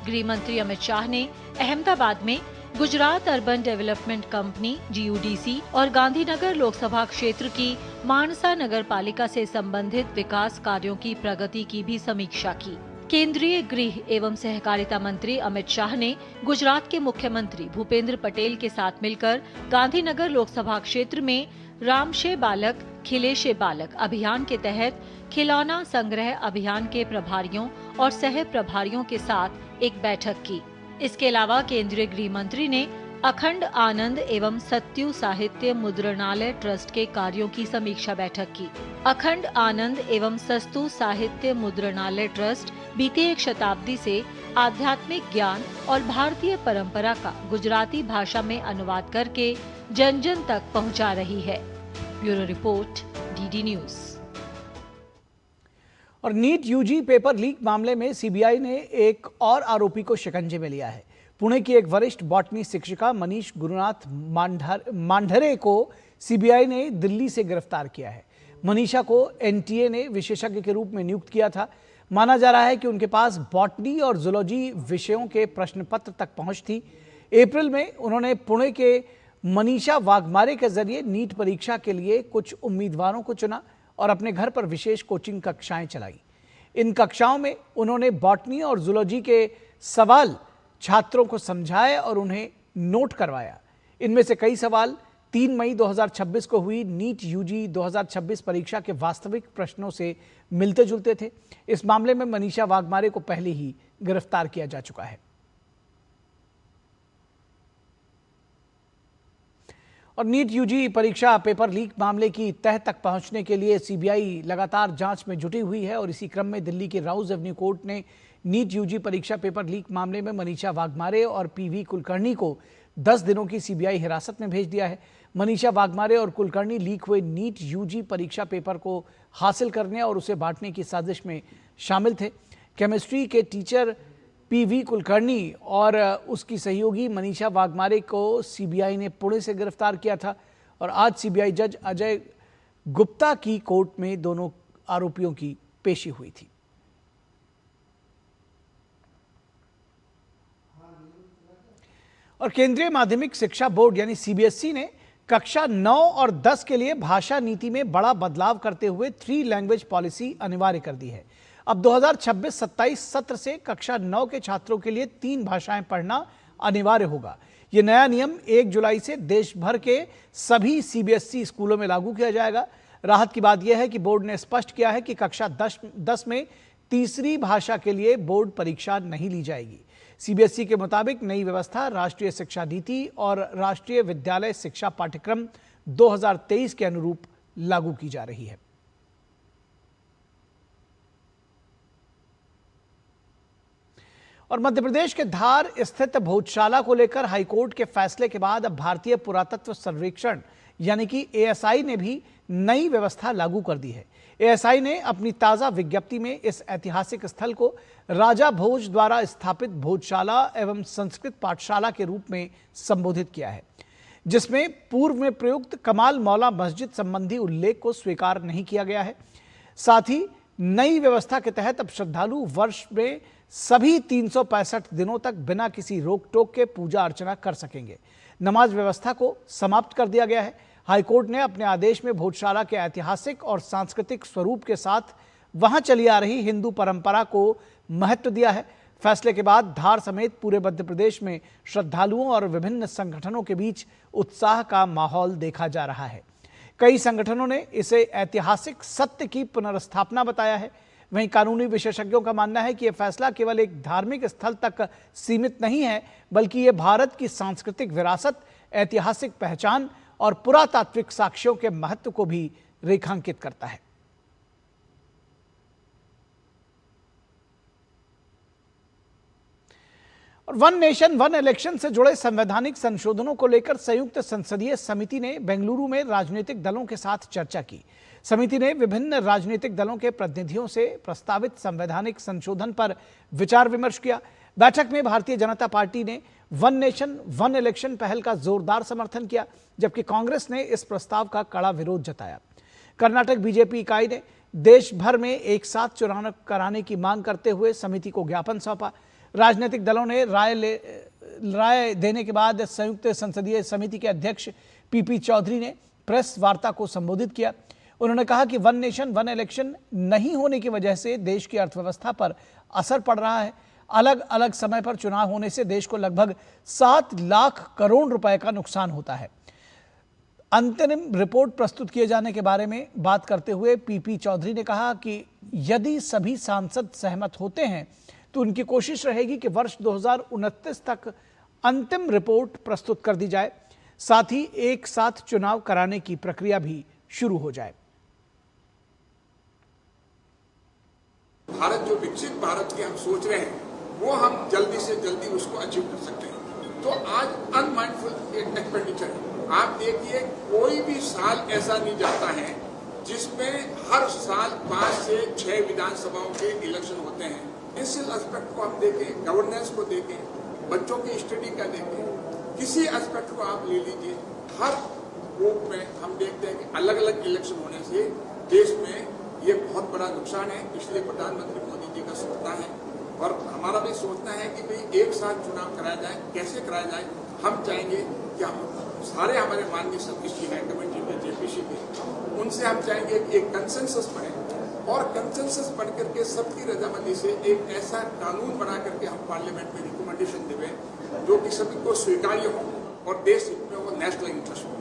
[SPEAKER 27] गृह मंत्री अमित शाह ने अहमदाबाद में Gujarat urban development company GUDC और गांधीनगर लोकसभा क्षेत्र की मानसा नगर पालिका से संबंधित विकास कार्यों की प्रगति की भी समीक्षा की। केंद्रीय गृह एवं सहकारिता मंत्री अमित शाह ने गुजरात के मुख्यमंत्री भूपेंद्र पटेल के साथ मिलकर गांधीनगर लोकसभा क्षेत्र में रामशे बालक खिलेशे बालक अभियान के तहत खिलौना संग्रह अभियान के प्रभारियों और सह प्रभारियों के साथ एक बैठक की। इसके अलावा केंद्रीय गृह मंत्री ने अखंड आनंद एवं सत्यु साहित्य मुद्रणालय ट्रस्ट के कार्यों की समीक्षा बैठक की। अखंड आनंद एवं सस्तु साहित्य मुद्रणालय ट्रस्ट बीती एक शताब्दी से आध्यात्मिक ज्ञान और भारतीय परंपरा का गुजराती भाषा में अनुवाद करके जन जन तक पहुंचा रही है। Bureau report, DD news.
[SPEAKER 1] और नीट यूजी पेपर लीक मामले में सीबीआई ने एक और आरोपी को शिकंजे में लिया है। पुणे की एक वरिष्ठ बॉटनी शिक्षिका मनीष गुरुनाथ मांढरे को सीबीआई ने दिल्ली से गिरफ्तार किया है। मनीषा को एनटीए ने विशेषज्ञ के रूप में नियुक्त किया था। माना जा रहा है कि उनके पास बॉटनी और जूलॉजी विषयों के प्रश्न पत्र तक पहुंच थी। अप्रैल में उन्होंने पुणे के मनीषा वाघमारे के जरिए नीट परीक्षा के लिए कुछ उम्मीदवारों को चुना और अपने घर पर विशेष कोचिंग कक्षाएं चलाई। इन कक्षाओं में उन्होंने बॉटनी और जूलॉजी के सवाल छात्रों को समझाए और उन्हें नोट करवाया। इनमें से कई सवाल 3 मई 2026 को हुई नीट यूजी 2026 परीक्षा के वास्तविक प्रश्नों से मिलते जुलते थे। इस मामले में मनीषा वाघमारे को पहले ही गिरफ्तार किया जा चुका है। और नीट यूजी परीक्षा पेपर लीक मामले की तह तक पहुंचने के लिए सीबीआई लगातार जांच में जुटी हुई है और इसी क्रम में दिल्ली के राउज एवेन्यू कोर्ट ने नीट यूजी परीक्षा पेपर लीक मामले में मनीषा वाघमारे और पीवी कुलकर्णी को 10 दिनों की सीबीआई हिरासत में भेज दिया है। मनीषा वाघमारे और कुलकर्णी लीक हुए नीट यूजी परीक्षा पेपर को हासिल करने और उसे बांटने की साजिश में शामिल थे। केमिस्ट्री के टीचर पीवी कुलकर्णी और उसकी सहयोगी मनीषा वाघमारे को सीबीआई ने पुणे से गिरफ्तार किया था और आज सीबीआई जज अजय गुप्ता की कोर्ट में दोनों आरोपियों की पेशी हुई थी। और केंद्रीय माध्यमिक शिक्षा बोर्ड यानी सीबीएसई ने कक्षा 9 और 10 के लिए भाषा नीति में बड़ा बदलाव करते हुए 3 लैंग्वेज पॉलिसी अनिवार्य कर दी है। अब 2026-27 सत्र से कक्षा 9 के छात्रों के लिए 3 भाषाएं पढ़ना अनिवार्य होगा। यह नया नियम 1 जुलाई से देश भर के सभी सीबीएसई स्कूलों में लागू किया जाएगा। राहत की बात यह है कि बोर्ड ने स्पष्ट किया है कि कक्षा 10 में तीसरी भाषा के लिए बोर्ड परीक्षा नहीं ली जाएगी। सीबीएसई के मुताबिक नई व्यवस्था राष्ट्रीय शिक्षा नीति और राष्ट्रीय विद्यालय शिक्षा पाठ्यक्रम 2023 के अनुरूप लागू की जा रही है। और मध्य प्रदेश के धार स्थित भोजशाला को लेकर हाईकोर्ट के फैसले के बाद अब भारतीय पुरातत्व सर्वेक्षण यानी कि एएसआई ने भी नई व्यवस्था लागू कर दी है। एएसआई ने अपनी ताजा विज्ञप्ति में इस ऐतिहासिक स्थल को राजा भोज द्वारा स्थापित भोजशाला एवं संस्कृत पाठशाला के रूप में संबोधित किया है, जिसमें पूर्व में प्रयुक्त कमाल मौला मस्जिद संबंधी उल्लेख को स्वीकार नहीं किया गया है। साथ ही नई व्यवस्था के तहत अब श्रद्धालु वर्ष में सभी 365 दिनों तक बिना किसी रोक टोक के पूजा अर्चना कर सकेंगे। नमाज व्यवस्था को समाप्त कर दिया गया है। हाईकोर्ट ने अपने आदेश में भोजशाला के ऐतिहासिक और सांस्कृतिक स्वरूप के साथ वहां चली आ रही हिंदू परंपरा को महत्व दिया है। फैसले के बाद धार समेत पूरे मध्य प्रदेश में श्रद्धालुओं और विभिन्न संगठनों के बीच उत्साह का माहौल देखा जा रहा है। कई संगठनों ने इसे ऐतिहासिक सत्य की पुनर्स्थापना बताया है। वहीं कानूनी विशेषज्ञों का मानना है कि यह फैसला केवल एक धार्मिक स्थल तक सीमित नहीं है, बल्कि यह भारत की सांस्कृतिक विरासत, ऐतिहासिक पहचान और पुरातात्विक साक्ष्यों के महत्व को भी रेखांकित करता है। और वन नेशन वन इलेक्शन से जुड़े संवैधानिक संशोधनों को लेकर संयुक्त संसदीय समिति ने बेंगलुरु में राजनीतिक दलों के साथ चर्चा की। समिति ने विभिन्न राजनीतिक दलों के प्रतिनिधियों से प्रस्तावित संवैधानिक संशोधन पर विचार विमर्श किया। बैठक में भारतीय जनता पार्टी ने वन नेशन वन इलेक्शन पहल का जोरदार समर्थन किया, जबकि कांग्रेस ने इस प्रस्ताव का कड़ा विरोध जताया। कर्नाटक बीजेपी इकाई ने देश भर में एक साथ चुनाव कराने की मांग करते हुए समिति को ज्ञापन सौंपा। राजनीतिक दलों ने राय देने के बाद संयुक्त संसदीय समिति के अध्यक्ष पीपी चौधरी ने प्रेस वार्ता को संबोधित किया। उन्होंने कहा कि वन नेशन वन इलेक्शन नहीं होने की वजह से देश की अर्थव्यवस्था पर असर पड़ रहा है। अलग अलग समय पर चुनाव होने से देश को लगभग 7 लाख करोड़ रुपए का नुकसान होता है। अंतरिम रिपोर्ट प्रस्तुत किए जाने के बारे में बात करते हुए पीपी चौधरी ने कहा कि यदि सभी सांसद सहमत होते हैं तो उनकी कोशिश रहेगी कि वर्ष 2029 तक अंतिम रिपोर्ट प्रस्तुत कर दी जाए, साथ ही एक साथ चुनाव कराने की प्रक्रिया भी शुरू हो जाए।
[SPEAKER 4] भारत जो विकसित भारत की हम सोच रहे हैं वो हम जल्दी से जल्दी उसको अचीव कर सकते हैं। तो आज अनमाइंडफुल एक्सपेंडिचर है। आप देखिए कोई भी साल ऐसा नहीं जाता है जिसमें हर साल 5 से 6 विधानसभाओं के इलेक्शन होते हैं। इस एस्पेक्ट को हम देखें, गवर्नेंस को देखें, बच्चों की स्टडी का देखें, किसी एस्पेक्ट को आप ले लीजिए, हर ग्रुप में हम देखते हैं कि अलग अलग इलेक्शन होने से देश में ये बहुत बड़ा नुकसान है। इसलिए प्रधानमंत्री मोदी जी का सोचना है और हमारा भी सोचना है कि भाई एक साथ चुनाव कराया जाए। कैसे कराया जाए? हम चाहेंगे कि हम सारे हमारे माननीय सदस्य हैं कमेटी में, जेपीसी में, उनसे हम चाहेंगे कि एक कंसेंसस बने और कंसेंसस बन करके सबकी रजामंदी से एक ऐसा कानून बना करके हम पार्लियामेंट में रिकमेंडेशन देवें जो कि सभी को स्वीकार्य हो और देश हित में वो नेशनल इंटरेस्ट हो।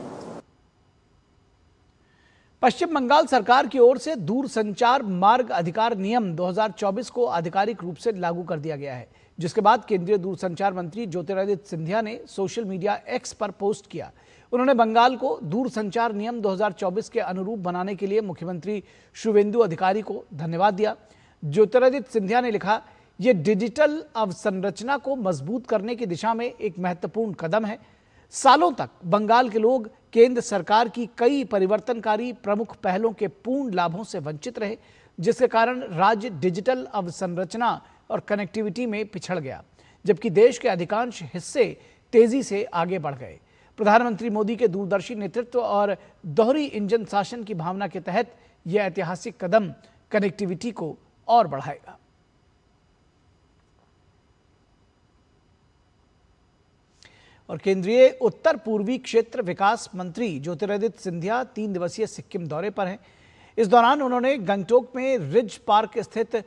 [SPEAKER 1] पश्चिम बंगाल सरकार की ओर से दूरसंचार मार्ग अधिकार नियम 2024 को आधिकारिक रूप से लागू कर दिया गया है, जिसके बाद केंद्रीय दूरसंचार मंत्री ज्योतिरादित्य सिंधिया ने सोशल मीडिया एक्स पर पोस्ट किया। उन्होंने बंगाल को दूरसंचार नियम 2024 के अनुरूप बनाने के लिए मुख्यमंत्री शुवेंदु अधिकारी को धन्यवाद दिया। ज्योतिरादित्य सिंधिया ने लिखा, यह डिजिटल अवसंरचना को मजबूत करने की दिशा में एक महत्वपूर्ण कदम है। सालों तक बंगाल के लोग केंद्र सरकार की कई परिवर्तनकारी प्रमुख पहलों के पूर्ण लाभों से वंचित रहे, जिसके कारण राज्य डिजिटल अवसंरचना और कनेक्टिविटी में पिछड़ गया, जबकि देश के अधिकांश हिस्से तेजी से आगे बढ़ गए। प्रधानमंत्री मोदी के दूरदर्शी नेतृत्व और दोहरी इंजन शासन की भावना के तहत यह ऐतिहासिक कदम कनेक्टिविटी को और बढ़ाएगा। और केंद्रीय उत्तर पूर्वी क्षेत्र विकास मंत्री ज्योतिरादित्य सिंधिया 3 दिवसीय सिक्किम दौरे पर हैं। इस दौरान उन्होंने गंगटोक में रिज पार्क स्थित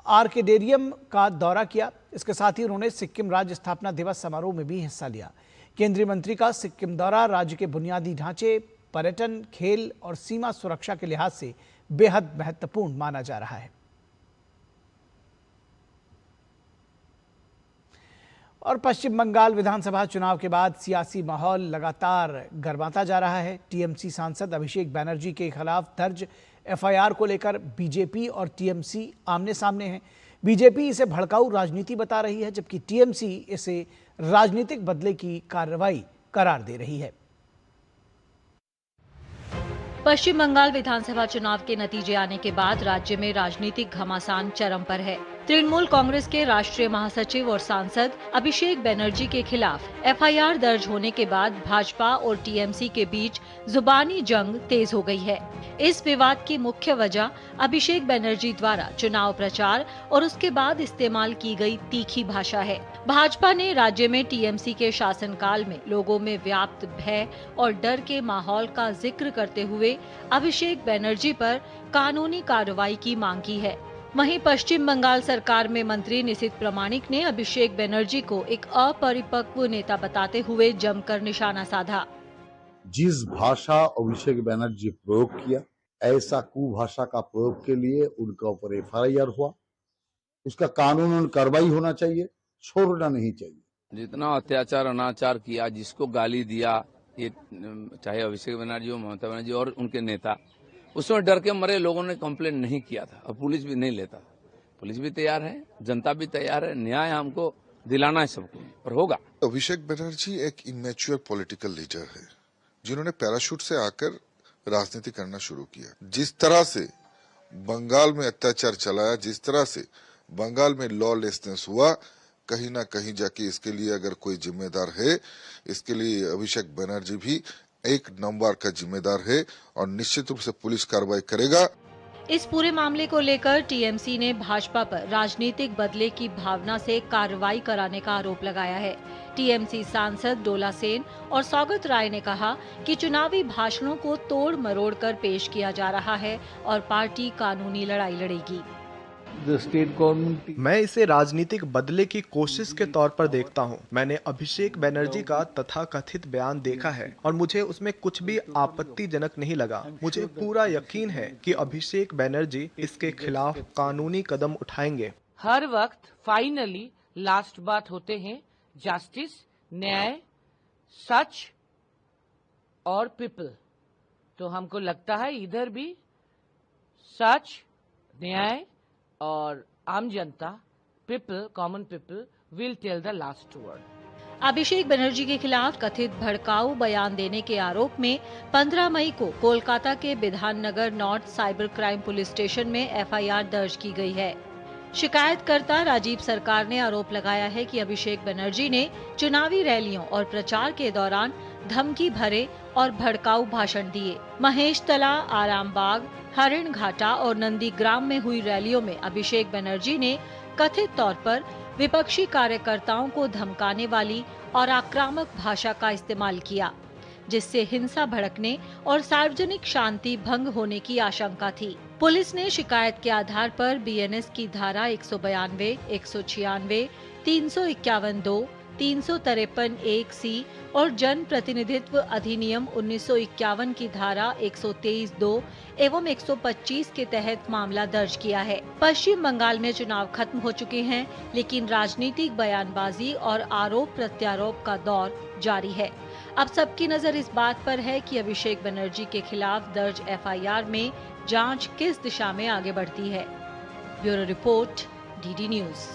[SPEAKER 1] आर्किडेरियम का दौरा किया। इसके साथ ही उन्होंने सिक्किम राज्य स्थापना दिवस समारोह में भी हिस्सा लिया। केंद्रीय मंत्री का सिक्किम दौरा राज्य के बुनियादी ढांचे, पर्यटन, खेल और सीमा सुरक्षा के लिहाज से बेहद महत्वपूर्ण माना जा रहा है। और पश्चिम बंगाल विधानसभा चुनाव के बाद सियासी माहौल लगातार गर्माता जा रहा है। टीएमसी सांसद अभिषेक बैनर्जी के खिलाफ दर्ज एफआईआर को लेकर बीजेपी और टीएमसी आमने सामने हैं। बीजेपी इसे भड़काऊ राजनीति बता रही है, जबकि टीएमसी इसे राजनीतिक बदले की कार्रवाई करार दे रही है।
[SPEAKER 27] पश्चिम बंगाल विधानसभा चुनाव के नतीजे आने के बाद राज्य में राजनीतिक घमासान चरम पर है। तृणमूल कांग्रेस के राष्ट्रीय महासचिव और सांसद अभिषेक बैनर्जी के खिलाफ एफआईआर दर्ज होने के बाद भाजपा और टीएमसी के बीच जुबानी जंग तेज हो गई है। इस विवाद की मुख्य वजह अभिषेक बैनर्जी द्वारा चुनाव प्रचार और उसके बाद इस्तेमाल की गई तीखी भाषा है। भाजपा ने राज्य में टीएमसी के शासनकाल में लोगों में व्याप्त भय और डर के माहौल का जिक्र करते हुए अभिषेक बैनर्जी पर कानूनी कार्रवाई की मांग की है। वहीं पश्चिम बंगाल सरकार में मंत्री निशित प्रामाणिक ने अभिषेक बैनर्जी को एक अपरिपक्व नेता बताते हुए जमकर निशाना साधा।
[SPEAKER 5] जिस भाषा अभिषेक बैनर्जी प्रयोग किया, ऐसा कुभाषा का प्रयोग के लिए उनका ऊपर एफआईआर हुआ। उसका कानूनन कार्रवाई होना चाहिए, छोड़ना नहीं चाहिए।
[SPEAKER 8] जितना अत्याचार अनाचार किया, जिसको गाली दिया, ये चाहे अभिषेक बैनर्जी हो, ममता बनर्जी और उनके नेता, उसमें डर के मरे लोगों ने कंप्लेंट नहीं किया था और पुलिस भी नहीं लेता। पुलिस भी तैयार है, जनता भी तैयार है, न्याय हमको दिलाना है सबको और होगा।
[SPEAKER 9] अभिषेक बैनर्जी एक इमेच्योर पॉलिटिकल लीडर है जिन्होंने पैराशूट से आकर राजनीति करना शुरू किया। जिस तरह से बंगाल में अत्याचार चलाया, जिस तरह से बंगाल में लॉलेसनेस हुआ, कहीं ना कहीं जाके इसके लिए अगर कोई जिम्मेदार है, इसके लिए अभिषेक बैनर्जी भी एक नंबर का जिम्मेदार है और निश्चित रूप से पुलिस कार्रवाई करेगा।
[SPEAKER 27] इस पूरे मामले को लेकर टीएमसी ने भाजपा पर राजनीतिक बदले की भावना से कार्रवाई कराने का आरोप लगाया है। टीएमसी सांसद डोला सेन और सौगत राय ने कहा कि चुनावी भाषणों को तोड़ मरोड़ कर पेश किया जा रहा है और पार्टी कानूनी लड़ाई लड़ेगी।
[SPEAKER 10] मैं इसे राजनीतिक बदले की कोशिश के तौर पर देखता हूं। मैंने अभिषेक बनर्जी का तथाकथित बयान देखा है और मुझे उसमें कुछ भी आपत्तिजनक नहीं लगा। मुझे पूरा यकीन है कि अभिषेक बनर्जी इसके खिलाफ कानूनी कदम उठाएंगे।
[SPEAKER 11] हर वक्त फाइनली लास्ट बात होते हैं जस्टिस, न्याय, सच और पीपल। तो हमको लगता है इधर भी सच, न्याय और आम जनता, people, common people will tell the last word.
[SPEAKER 27] Abhishek Banerjee के खिलाफ कथित भड़काऊ बयान देने के आरोप में 15 मई को कोलकाता के Bidhan Nagar north cyber crime police station में एफआईआर दर्ज की गई है। शिकायतकर्ता राजीव सरकार ने आरोप लगाया है कि अभिषेक बनर्जी ने चुनावी रैलियों और प्रचार के दौरान धमकी भरे और भड़काऊ भाषण दिए। महेश तला, आरामबाग, हरिण घाटा और नंदीग्राम में हुई रैलियों में अभिषेक बनर्जी ने कथित तौर पर विपक्षी कार्यकर्ताओं को धमकाने वाली और आक्रामक भाषा का इस्तेमाल किया, जिससे हिंसा भड़कने और सार्वजनिक शांति भंग होने की आशंका थी। पुलिस ने शिकायत के आधार पर बीएनएस की धारा 192, 196, 351(2), 353(1)(c) और जन प्रतिनिधित्व अधिनियम 1951 की धारा 123(2) एवं 125 के तहत मामला दर्ज किया है। पश्चिम बंगाल में चुनाव खत्म हो चुके हैं, लेकिन राजनीतिक बयानबाजी और आरोप प्रत्यारोप का दौर जारी है। अब सबकी नजर इस बात पर है कि अभिषेक बनर्जी के खिलाफ दर्ज एफआईआर में जांच किस दिशा में आगे बढ़ती है। Bureau report, DD news.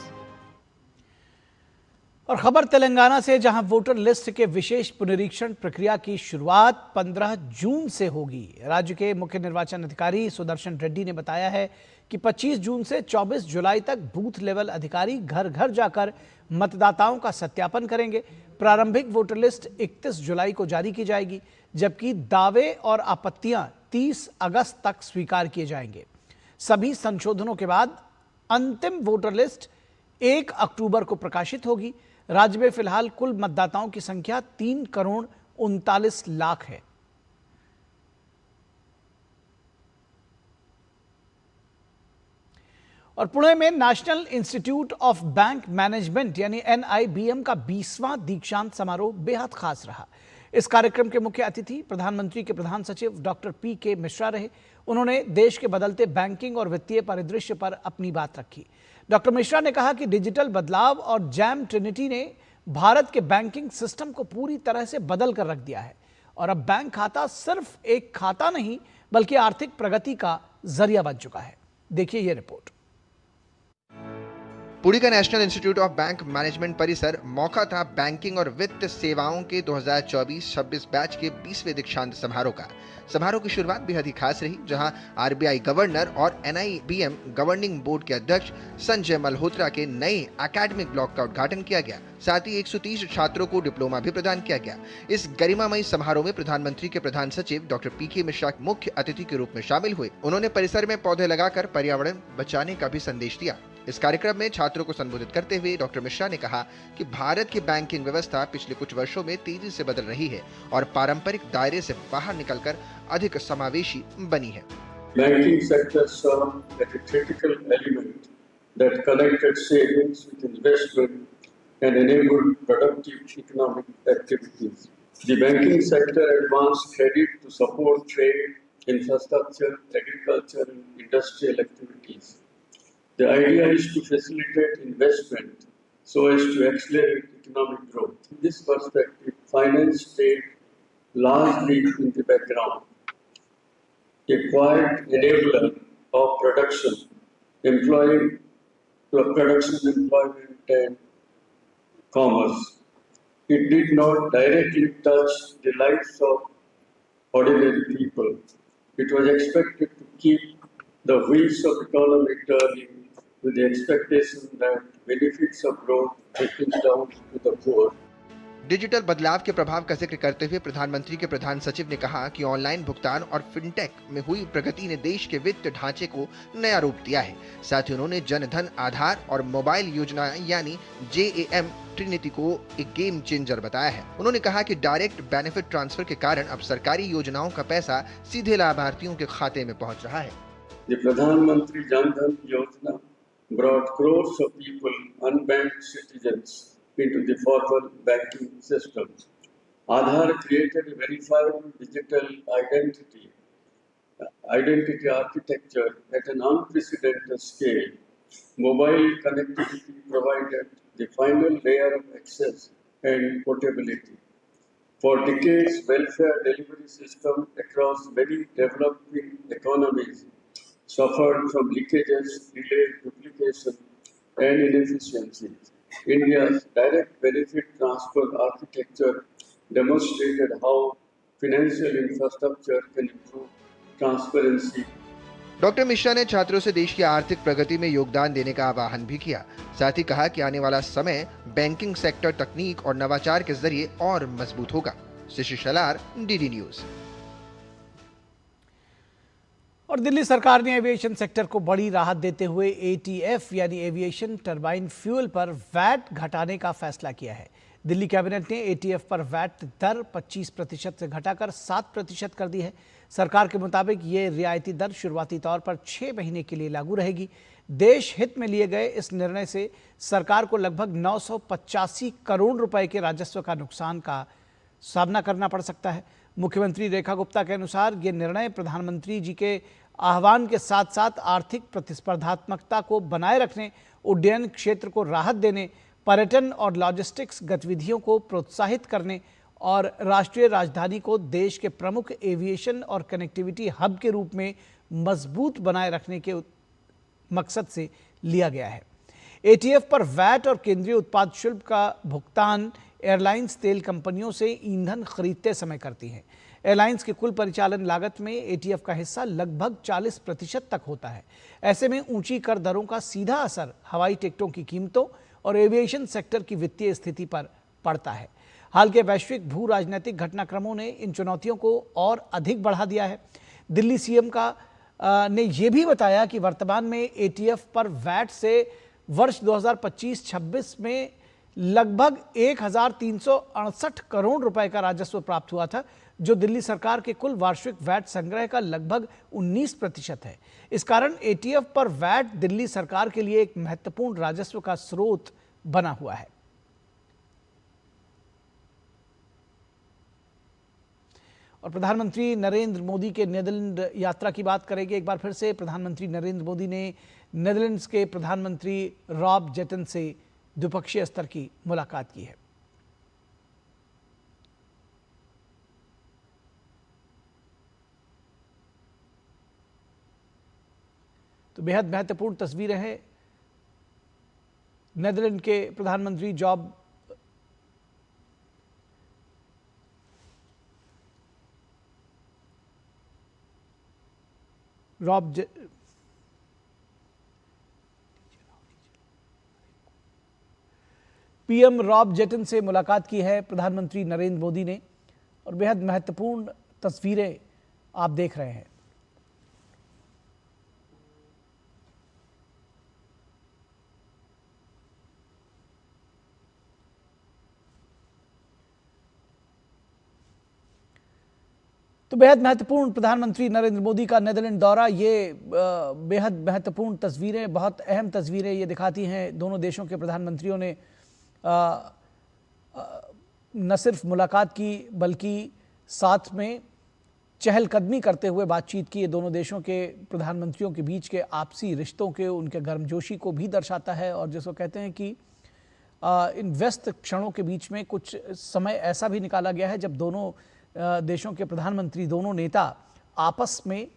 [SPEAKER 1] और खबर तेलंगाना से, जहां वोटर लिस्ट के विशेष पुनरीक्षण प्रक्रिया की शुरुआत 15 जून से होगी। राज्य के मुख्य निर्वाचन अधिकारी सुदर्शन रेड्डी ने बताया है कि 25 जून से 24 जुलाई तक बूथ लेवल अधिकारी घर घर जाकर मतदाताओं का सत्यापन करेंगे। प्रारंभिक वोटर लिस्ट 31 जुलाई को जारी की जाएगी, जबकि दावे और आपत्तियां 30 अगस्त तक स्वीकार किए जाएंगे। सभी संशोधनों के बाद अंतिम वोटर लिस्ट 1 अक्टूबर को प्रकाशित होगी। राज्य में फिलहाल कुल मतदाताओं की संख्या 3 करोड़ 39 लाख है। और पुणे में national institute of bank management यानी NIBM का 20वां दीक्षांत समारोह बेहद खास रहा। इस कार्यक्रम के मुख्य अतिथि प्रधानमंत्री के प्रधान सचिव डॉक्टर PK मिश्रा रहे। उन्होंने देश के बदलते बैंकिंग और वित्तीय परिदृश्य पर अपनी बात रखी। डॉक्टर मिश्रा ने कहा कि डिजिटल बदलाव और जैम ट्रिनिटी ने भारत के बैंकिंग सिस्टम को पूरी तरह से बदल कर रख दिया है और अब बैंक खाता सिर्फ एक खाता नहीं बल्कि आर्थिक प्रगति का जरिया बन चुका है। देखिए ये रिपोर्ट।
[SPEAKER 12] पुणे का national institute of bank management परिसर मौका था बैंकिंग और वित्त सेवाओं के 2024-26 बैच के 20वें दीक्षांत समारोह का। समारोह की शुरुआत बेहद ही खास रही, जहां RBI गवर्नर और NIBM गवर्निंग बोर्ड के अध्यक्ष संजय मल्होत्रा के नए एकेडमिक ब्लॉक का उद्घाटन किया गया। साथ ही 130 छात्रों को डिप्लोमा भी प्रदान किया गया। इस गरिमामयी समारोह में प्रधानमंत्री के प्रधान सचिव डॉक्टर PK मिश्रा मुख्य अतिथि के रूप में शामिल हुए। उन्होंने परिसर में पौधे लगाकर पर्यावरण बचाने का भी संदेश दिया। इस कार्यक्रम में छात्रों को संबोधित करते हुए डॉक्टर मिश्रा ने कहा कि भारत की बैंकिंग व्यवस्था पिछले कुछ वर्षों में तेजी से बदल रही है और पारंपरिक दायरे से बाहर निकलकर अधिक समावेशी बनी है।
[SPEAKER 13] Banking sector served as a critical element that connected savings with investment and enabled productive economic activities. The banking sector advanced credit to support trade, infrastructure, agriculture, and industrial activities. The idea is to facilitate investment so as to accelerate economic growth. In this perspective, finance stayed largely in the background, a quiet enabler of production, employment, and commerce. It did not directly touch the lives of ordinary people. It was expected to keep the wheels of economy turning with the expectation that benefits of growth trickle down to the poor.
[SPEAKER 12] Digital बदलाव के प्रभाव का जिक्र करते हुए प्रधानमंत्री के प्रधान सचिव ने कहा कि ऑनलाइन भुगतान और फिनटेक में हुई प्रगति ने देश के वित्त ढांचे को नया रूप दिया है। साथ ही उन्होंने जनधन आधार और मोबाइल योजना यानी JAM ट्रिनिटी को एक गेम चेंजर बताया है। उन्होंने कहा कि डायरेक्ट बेनिफिट ट्रांसफर के कारण अब सरकारी योजनाओं का पैसा सीधे लाभार्थियों के खाते में पहुँच रहा है।
[SPEAKER 13] The प्रधानमंत्री जनधन योजना brought crores of people, unbanked citizens, into the formal banking system. Aadhaar created a verifiable digital identity architecture at an unprecedented scale. Mobile connectivity provided the final layer of access and portability. For decades, welfare delivery systems across many developing economies suffered from leakages, delayed duplication, and inefficiencies. India's direct benefit transfer architecture demonstrated how financial infrastructure can improve transparency.
[SPEAKER 12] Doctor Mishra ने छात्रों से देश की आर्थिक प्रगति में योगदान देने का आह्वान भी किया। साथ ही कहा कि आने वाला समय बैंकिंग सेक्टर तकनीक और नवाचार के जरिए और मजबूत होगा। शिशिर शलार, डीडी न्यूज।
[SPEAKER 1] और दिल्ली सरकार ने एविएशन सेक्टर को बड़ी राहत देते हुए एटीएफ यानी एविएशन टरबाइन फ्यूल पर वैट घटाने का फैसला किया है। दिल्ली कैबिनेट ने एटीएफ पर वैट दर 25% से घटाकर 7% कर दी है। सरकार के मुताबिक ये रियायती दर शुरुआती तौर पर 6 महीने के लिए लागू रहेगी। देश हित में लिए गए इस निर्णय से सरकार को लगभग 985 करोड़ रुपए के राजस्व का नुकसान का सामना करना पड़ सकता है। मुख्यमंत्री रेखा गुप्ता के अनुसार ये निर्णय प्रधानमंत्री जी के आह्वान के साथ साथ आर्थिक प्रतिस्पर्धात्मकता को बनाए रखने, उड्डयन क्षेत्र को राहत देने, पर्यटन और लॉजिस्टिक्स गतिविधियों को प्रोत्साहित करने और राष्ट्रीय राजधानी को देश के प्रमुख एविएशन और कनेक्टिविटी हब के रूप में मजबूत बनाए रखने के मकसद से लिया गया है। एटीएफ पर वैट और केंद्रीय उत्पाद शुल्क का भुगतान एयरलाइंस तेल कंपनियों से ईंधन खरीदते समय करती हैं। एयरलाइंस की कुल परिचालन लागत में एटीएफ का हिस्सा लगभग 40% तक होता है। ऐसे में ऊंची कर दरों का सीधा असर हवाई टिकटों की कीमतों और एविएशन सेक्टर की वित्तीय स्थिति पर पड़ता है। हाल के वैश्विक भू राजनीतिक घटनाक्रमों ने इन चुनौतियों को और अधिक बढ़ा दिया है। दिल्ली सीएम ने यह भी बताया कि वर्तमान में एटीएफ पर वैट से वर्ष 2025-26 में लगभग 1368 करोड़ रुपए का राजस्व प्राप्त हुआ था, जो दिल्ली सरकार के कुल वार्षिक वैट संग्रह का लगभग 19% है। इस कारण एटीएफ पर वैट दिल्ली सरकार के लिए एक महत्वपूर्ण राजस्व का स्रोत बना हुआ है। और प्रधानमंत्री नरेंद्र मोदी के नीदरलैंड यात्रा की बात करेंगे एक बार फिर से। प्रधानमंत्री नरेंद्र मोदी ने नीदरलैंड्स के प्रधानमंत्री रॉब जेटन से द्विपक्षीय स्तर की मुलाकात की है। तो बेहद महत्वपूर्ण तस्वीरें हैं। नीदरलैंड के प्रधानमंत्री पीएम रॉब जेटन से मुलाकात की है प्रधानमंत्री नरेंद्र मोदी ने, और बेहद महत्वपूर्ण तस्वीरें आप देख रहे हैं। तो बेहद महत्वपूर्ण प्रधानमंत्री नरेंद्र मोदी का नीदरलैंड दौरा, ये बेहद महत्वपूर्ण तस्वीरें, बहुत अहम तस्वीरें ये दिखाती हैं। दोनों देशों के प्रधानमंत्रियों ने न सिर्फ मुलाकात की बल्कि साथ में चहलकदमी करते हुए बातचीत की। ये दोनों देशों के प्रधानमंत्रियों के बीच के आपसी रिश्तों के, उनके गर्मजोशी को भी दर्शाता है। और जिसको कहते हैं कि इन व्यस्त क्षणों के बीच में कुछ समय ऐसा भी निकाला गया है जब दोनों देशों के प्रधानमंत्री, दोनों नेता आपस में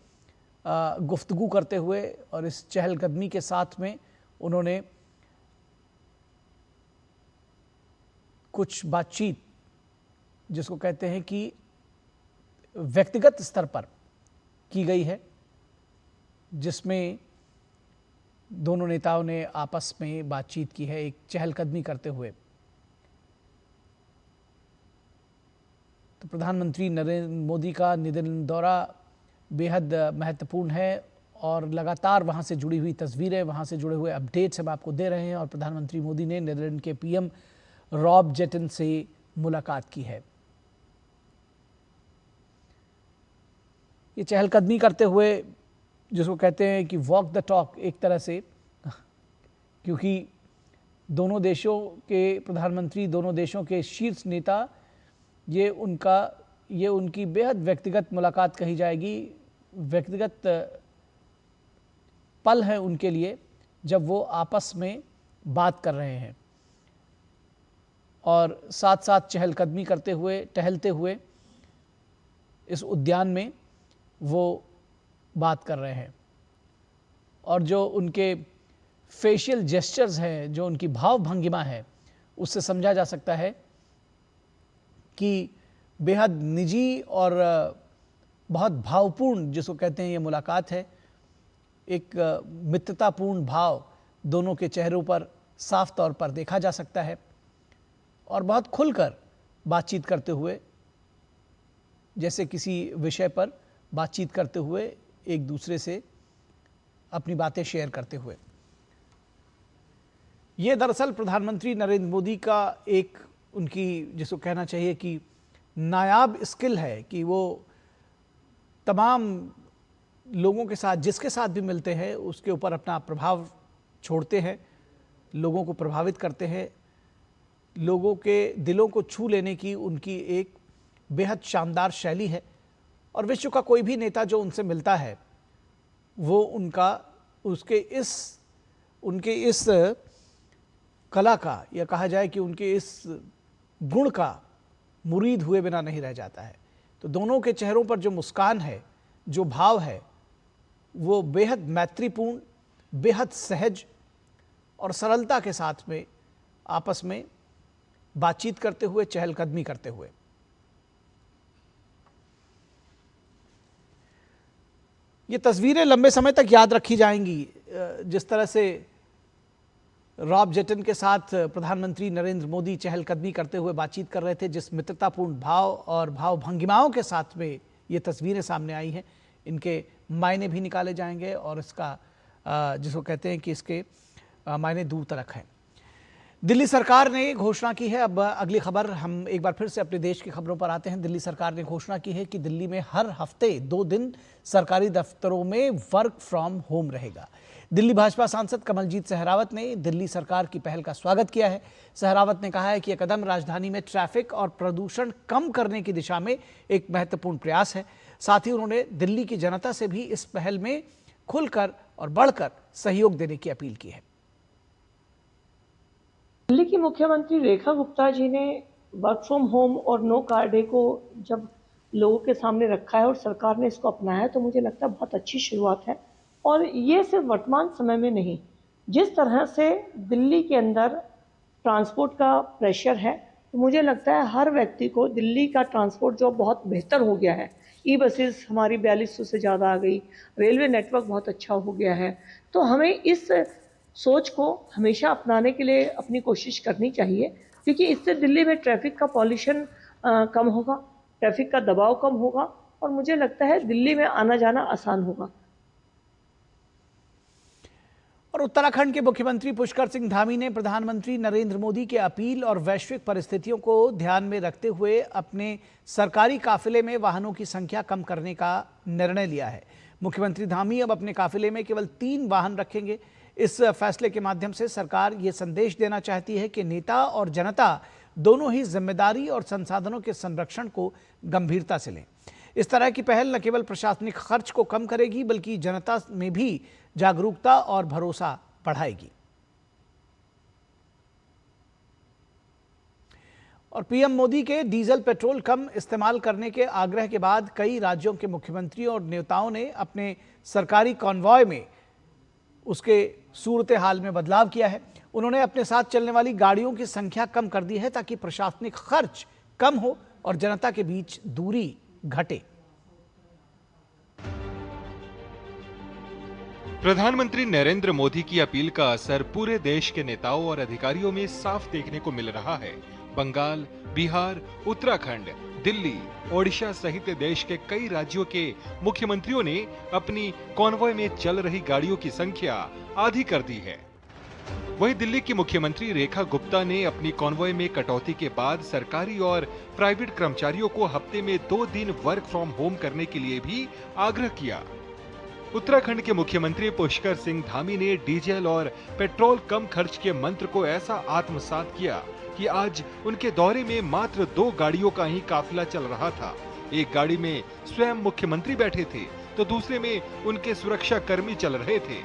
[SPEAKER 1] गुफ्तगू करते हुए और इस चहलकदमी के साथ में उन्होंने कुछ बातचीत, जिसको कहते हैं कि व्यक्तिगत स्तर पर की गई है, जिसमें दोनों नेताओं ने आपस में बातचीत की है एक चहलकदमी करते हुए। तो प्रधानमंत्री नरेंद्र मोदी का नीदरलैंड दौरा बेहद महत्वपूर्ण है और लगातार वहां से जुड़ी हुई तस्वीरें, वहां से जुड़े हुए अपडेट्स हम आपको दे रहे हैं। और प्रधानमंत्री मोदी ने नीदरलैंड के पीएम रॉब जेटन से मुलाकात की है। ये चहलकदमी करते हुए, जिसको कहते हैं कि वॉक द टॉक, एक तरह से क्योंकि दोनों देशों के प्रधानमंत्री, दोनों देशों के शीर्ष नेता, ये उनकी बेहद व्यक्तिगत मुलाकात कही जाएगी, व्यक्तिगत पल है उनके लिए जब वो आपस में बात कर रहे हैं और साथ साथ चहलकदमी करते हुए, टहलते हुए इस उद्यान में वो बात कर रहे हैं। और जो उनके फेशियल जेस्चर्स हैं, जो उनकी भाव भंगिमा है, उससे समझा जा सकता है कि बेहद निजी और बहुत भावपूर्ण, जिसको कहते हैं ये मुलाकात है। एक मित्रतापूर्ण भाव दोनों के चेहरों पर साफ तौर पर देखा जा सकता है और बहुत खुलकर बातचीत करते हुए, जैसे किसी विषय पर बातचीत करते हुए, एक दूसरे से अपनी बातें शेयर करते हुए। ये दरअसल प्रधानमंत्री नरेंद्र मोदी का एक, उनकी जिसको कहना चाहिए कि नायाब स्किल है कि वो तमाम लोगों के साथ, जिसके साथ भी मिलते हैं, उसके ऊपर अपना प्रभाव छोड़ते हैं, लोगों को प्रभावित करते हैं। लोगों के दिलों को छू लेने की उनकी एक बेहद शानदार शैली है और विश्व का कोई भी नेता जो उनसे मिलता है वो उनके इस कला का, या कहा जाए कि उनके इस गुण का मुरीद हुए बिना नहीं रह जाता है। तो दोनों के चेहरों पर जो मुस्कान है, जो भाव है, वो बेहद मैत्रीपूर्ण, बेहद सहज और सरलता के साथ में आपस में बातचीत करते हुए, चहलकदमी करते हुए। ये तस्वीरें लंबे समय तक याद रखी जाएंगी। जिस तरह से रॉब जेटन के साथ प्रधानमंत्री नरेंद्र मोदी चहलकदमी करते हुए बातचीत कर रहे थे, जिस मित्रतापूर्ण भाव और भाव भंगिमाओं के साथ में ये तस्वीरें सामने आई हैं, इनके मायने भी निकाले जाएंगे और इसका जिसको कहते हैं कि इसके मायने दूर तक हैं। दिल्ली सरकार ने घोषणा की है, अब अगली खबर, हम एक बार फिर से अपने देश की खबरों पर आते हैं। दिल्ली सरकार ने घोषणा की है कि दिल्ली में हर हफ्ते 2 दिन सरकारी दफ्तरों में वर्क फ्रॉम होम रहेगा। दिल्ली भाजपा सांसद कमलजीत सहरावत ने दिल्ली सरकार की पहल का स्वागत किया है। सहरावत ने कहा है कि यह कदम राजधानी में ट्रैफिक और प्रदूषण कम करने की दिशा में एक महत्वपूर्ण प्रयास है। साथ ही उन्होंने दिल्ली की जनता से भी इस पहल में खुलकर और बढ़कर सहयोग देने की अपील की है।
[SPEAKER 14] दिल्ली की मुख्यमंत्री रेखा गुप्ता जी ने वर्क फ्रॉम होम और नो कार डे को जब लोगों के सामने रखा है और सरकार ने इसको अपनाया है, तो मुझे लगता है बहुत अच्छी शुरुआत है। और ये सिर्फ वर्तमान समय में नहीं, जिस तरह से दिल्ली के अंदर ट्रांसपोर्ट का प्रेशर है, तो मुझे लगता है हर व्यक्ति को दिल्ली का ट्रांसपोर्ट जो बहुत बेहतर हो गया है, ई बसेस हमारी 4200 से ज़्यादा आ गई, रेलवे नेटवर्क बहुत अच्छा हो गया है, तो हमें इस सोच को हमेशा अपनाने के लिए अपनी कोशिश करनी चाहिए, क्योंकि इससे दिल्ली में ट्रैफिक का पॉल्यूशन कम होगा, ट्रैफिक का दबाव कम होगा और मुझे लगता है दिल्ली में आना जाना आसान होगा।
[SPEAKER 1] और उत्तराखंड के मुख्यमंत्री पुष्कर सिंह धामी ने प्रधानमंत्री नरेंद्र मोदी के अपील और वैश्विक परिस्थितियों को ध्यान में रखते हुए अपने सरकारी काफिले में वाहनों की संख्या कम करने का निर्णय लिया है। मुख्यमंत्री धामी अब अपने काफिले में केवल 3 वाहन रखेंगे। इस फैसले के माध्यम से सरकार ये संदेश देना चाहती है कि नेता और जनता दोनों ही जिम्मेदारी और संसाधनों के संरक्षण को गंभीरता से लें। इस तरह की पहल न केवल प्रशासनिक खर्च को कम करेगी, बल्कि जनता में भी जागरूकता और भरोसा बढ़ाएगी। और पीएम मोदी के डीजल पेट्रोल कम इस्तेमाल करने के आग्रह के बाद कई राज्यों के मुख्यमंत्रियों और नेताओं ने अपने सरकारी कॉन्वॉय में उसके सूरत हाल में बदलाव किया है। उन्होंने अपने साथ चलने वाली गाड़ियों की संख्या कम कर दी है ताकि प्रशासनिक खर्च कम हो और जनता के बीच दूरी घटे।
[SPEAKER 15] प्रधानमंत्री नरेंद्र मोदी की अपील का असर पूरे देश के नेताओं और अधिकारियों में साफ देखने को मिल रहा है। बंगाल, बिहार, उत्तराखंड, दिल्ली, ओडिशा सहित देश के कई राज्यों के मुख्यमंत्रियों ने अपनी कॉन्वॉय में चल रही गाड़ियों की संख्या आधी कर दी है। वहीं दिल्ली की मुख्यमंत्री रेखा गुप्ता ने अपनी कॉन्वॉय में कटौती के बाद सरकारी और प्राइवेट कर्मचारियों को हफ्ते में 2 दिन वर्क फ्रॉम होम करने के लिए भी आग्रह किया। उत्तराखंड के मुख्यमंत्री पुष्कर सिंह धामी ने डीजल और पेट्रोल कम खर्च के मंत्र को ऐसा आत्मसात किया कि आज उनके दौरे में मात्र 2 गाड़ियों का ही काफिला चल रहा था। एक गाड़ी में स्वयं मुख्यमंत्री बैठे थे तो दूसरे में उनके सुरक्षा कर्मी चल रहे थे।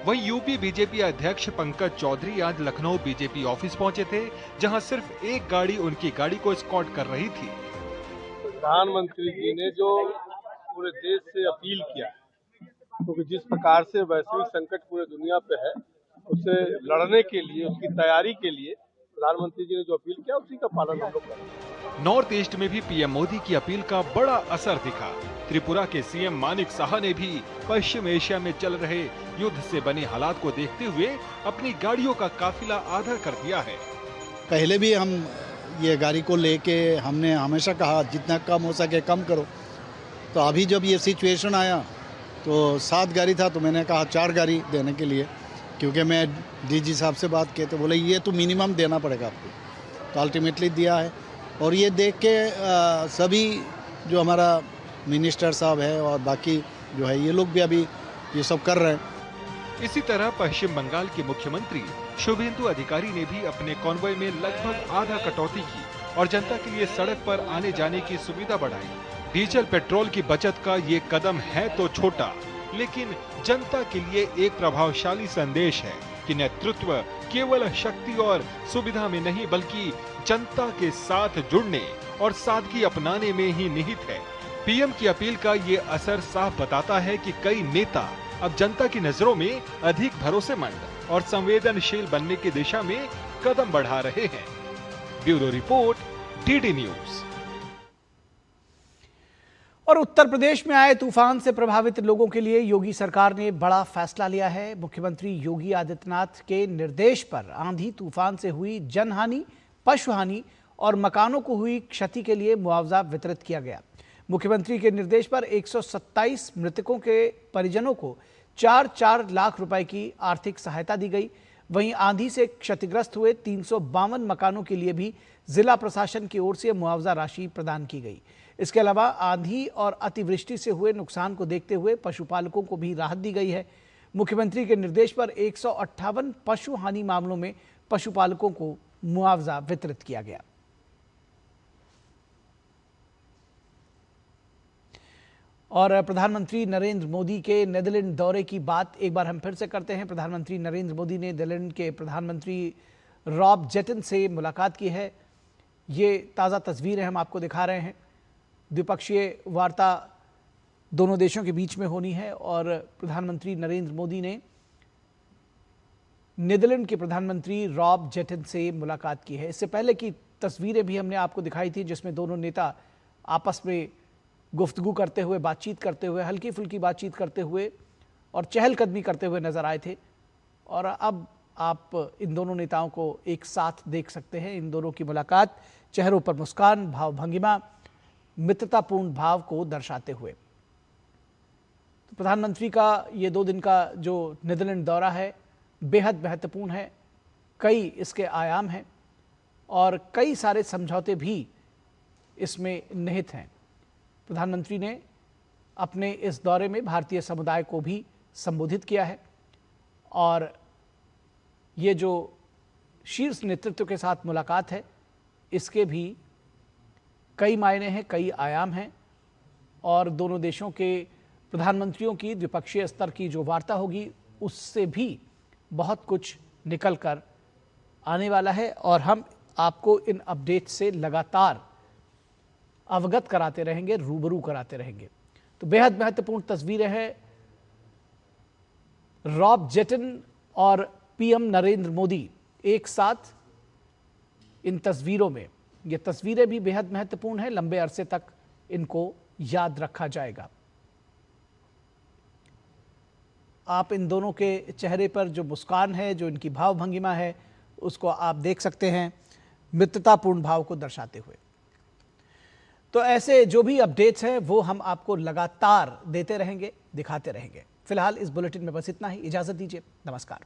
[SPEAKER 15] वहीं यूपी बीजेपी अध्यक्ष पंकज चौधरी आज लखनऊ बीजेपी ऑफिस पहुंचे थे, जहां सिर्फ एक गाड़ी उनकी गाड़ी को एस्कॉर्ट कर रही थी।
[SPEAKER 16] प्रधानमंत्री जी ने जो पूरे देश से अपील किया, क्योंकि जिस प्रकार से वैश्विक संकट पूरे दुनिया पे है, उससे लड़ने के लिए, उसकी तैयारी के लिए प्रधानमंत्री जी ने जो अपील किया उसी का पालन हम लोग कर रहे हैं।
[SPEAKER 15] नॉर्थ ईस्ट में भी पीएम मोदी की अपील का बड़ा असर दिखा। त्रिपुरा के सीएम मानिक साहा ने भी पश्चिम एशिया में चल रहे युद्ध से बने हालात को देखते हुए अपनी गाड़ियों का काफिला आधा कर दिया है।
[SPEAKER 17] पहले भी हम ये गाड़ी को लेके हमने हमेशा कहा जितना कम हो सके कम करो, तो अभी जब ये सिचुएशन आया तो 7 गाड़ी था तो मैंने कहा 4 गाड़ी देने के लिए, क्योंकि मैं डीजी साहब से बात किए तो बोले ये तो मिनिमम देना पड़ेगा आपको, तो अल्टीमेटली दिया है। और ये देख के सभी जो हमारा मिनिस्टर साहब है और बाकी जो है ये लोग भी अभी ये सब कर रहे हैं।
[SPEAKER 15] इसी तरह पश्चिम बंगाल के मुख्यमंत्री शुभेंदु अधिकारी ने भी अपने कॉन्वॉय में लगभग आधा कटौती की और जनता के लिए सड़क पर आने जाने की सुविधा बढ़ाई। डीजल पेट्रोल की बचत का ये कदम है तो छोटा, लेकिन जनता के लिए एक प्रभावशाली संदेश है कि नेतृत्व केवल शक्ति और सुविधा में नहीं बल्कि जनता के साथ जुड़ने और सादगी अपनाने में ही निहित है। पीएम की अपील का ये असर साफ बताता है कि कई नेता अब जनता की नजरों में अधिक भरोसेमंद और संवेदनशील बनने की दिशा में कदम बढ़ा रहे हैं। Bureau report, DD news.
[SPEAKER 1] और उत्तर प्रदेश में आए तूफान से प्रभावित लोगों के लिए योगी सरकार ने बड़ा फैसला लिया है। मुख्यमंत्री योगी आदित्यनाथ के निर्देश पर आंधी तूफान से हुई जनहानि, पशुहानि और मकानों को हुई क्षति के लिए मुआवजा वितरित किया गया। मुख्यमंत्री के निर्देश पर 127 मृतकों के परिजनों को 4-4 लाख रुपए की आर्थिक सहायता दी गई। वहीं आंधी से क्षतिग्रस्त हुए 352 मकानों के लिए भी जिला प्रशासन की ओर से मुआवजा राशि प्रदान की गई। इसके अलावा आंधी और अतिवृष्टि से हुए नुकसान को देखते हुए पशुपालकों को भी राहत दी गई है। मुख्यमंत्री के निर्देश पर 158 पशु हानि मामलों में पशुपालकों को मुआवजा वितरित किया गया। और प्रधानमंत्री नरेंद्र मोदी के नीदरलैंड दौरे की बात एक बार हम फिर से करते हैं। प्रधानमंत्री नरेंद्र मोदी ने नीदरलैंड के प्रधानमंत्री रॉब जेटन से मुलाकात की है। ये ताज़ा तस्वीरें हम आपको दिखा रहे हैं। द्विपक्षीय वार्ता दोनों देशों के बीच में होनी है और प्रधानमंत्री नरेंद्र मोदी ने नीदरलैंड के प्रधानमंत्री रॉब जेटन से मुलाकात की है। इससे पहले की तस्वीरें भी हमने आपको दिखाई थी जिसमें दोनों नेता आपस में गुफ्तगू करते हुए, बातचीत करते हुए, हल्की फुल्की बातचीत करते हुए और चहलकदमी करते हुए नजर आए थे। और अब आप इन दोनों नेताओं को एक साथ देख सकते हैं। इन दोनों की मुलाकात चेहरों पर मुस्कान, भाव भंगिमा, मित्रतापूर्ण भाव को दर्शाते हुए। तो प्रधानमंत्री का ये 2 दिन का जो नीदरलैंड दौरा है बेहद महत्वपूर्ण है। कई इसके आयाम हैं और कई सारे समझौते भी इसमें निहित हैं। प्रधानमंत्री ने अपने इस दौरे में भारतीय समुदाय को भी संबोधित किया है और ये जो शीर्ष नेतृत्व के साथ मुलाकात है इसके भी कई मायने हैं, कई आयाम हैं और दोनों देशों के प्रधानमंत्रियों की द्विपक्षीय स्तर की जो वार्ता होगी उससे भी बहुत कुछ निकल कर आने वाला है और हम आपको इन अपडेट से लगातार अवगत कराते रहेंगे, रूबरू कराते रहेंगे। तो बेहद महत्वपूर्ण तस्वीरें हैं रॉब जेटन और पीएम नरेंद्र मोदी एक साथ इन तस्वीरों में। ये तस्वीरें भी बेहद महत्वपूर्ण हैं, लंबे अरसे तक इनको याद रखा जाएगा। आप इन दोनों के चेहरे पर जो मुस्कान है, जो इनकी भाव भंगिमा है, उसको आप देख सकते हैं मित्रतापूर्ण भाव को दर्शाते हुए। तो ऐसे जो भी अपडेट्स हैं वो हम आपको लगातार देते रहेंगे, दिखाते रहेंगे। फिलहाल इस बुलेटिन में बस इतना ही। इजाजत दीजिए, नमस्कार।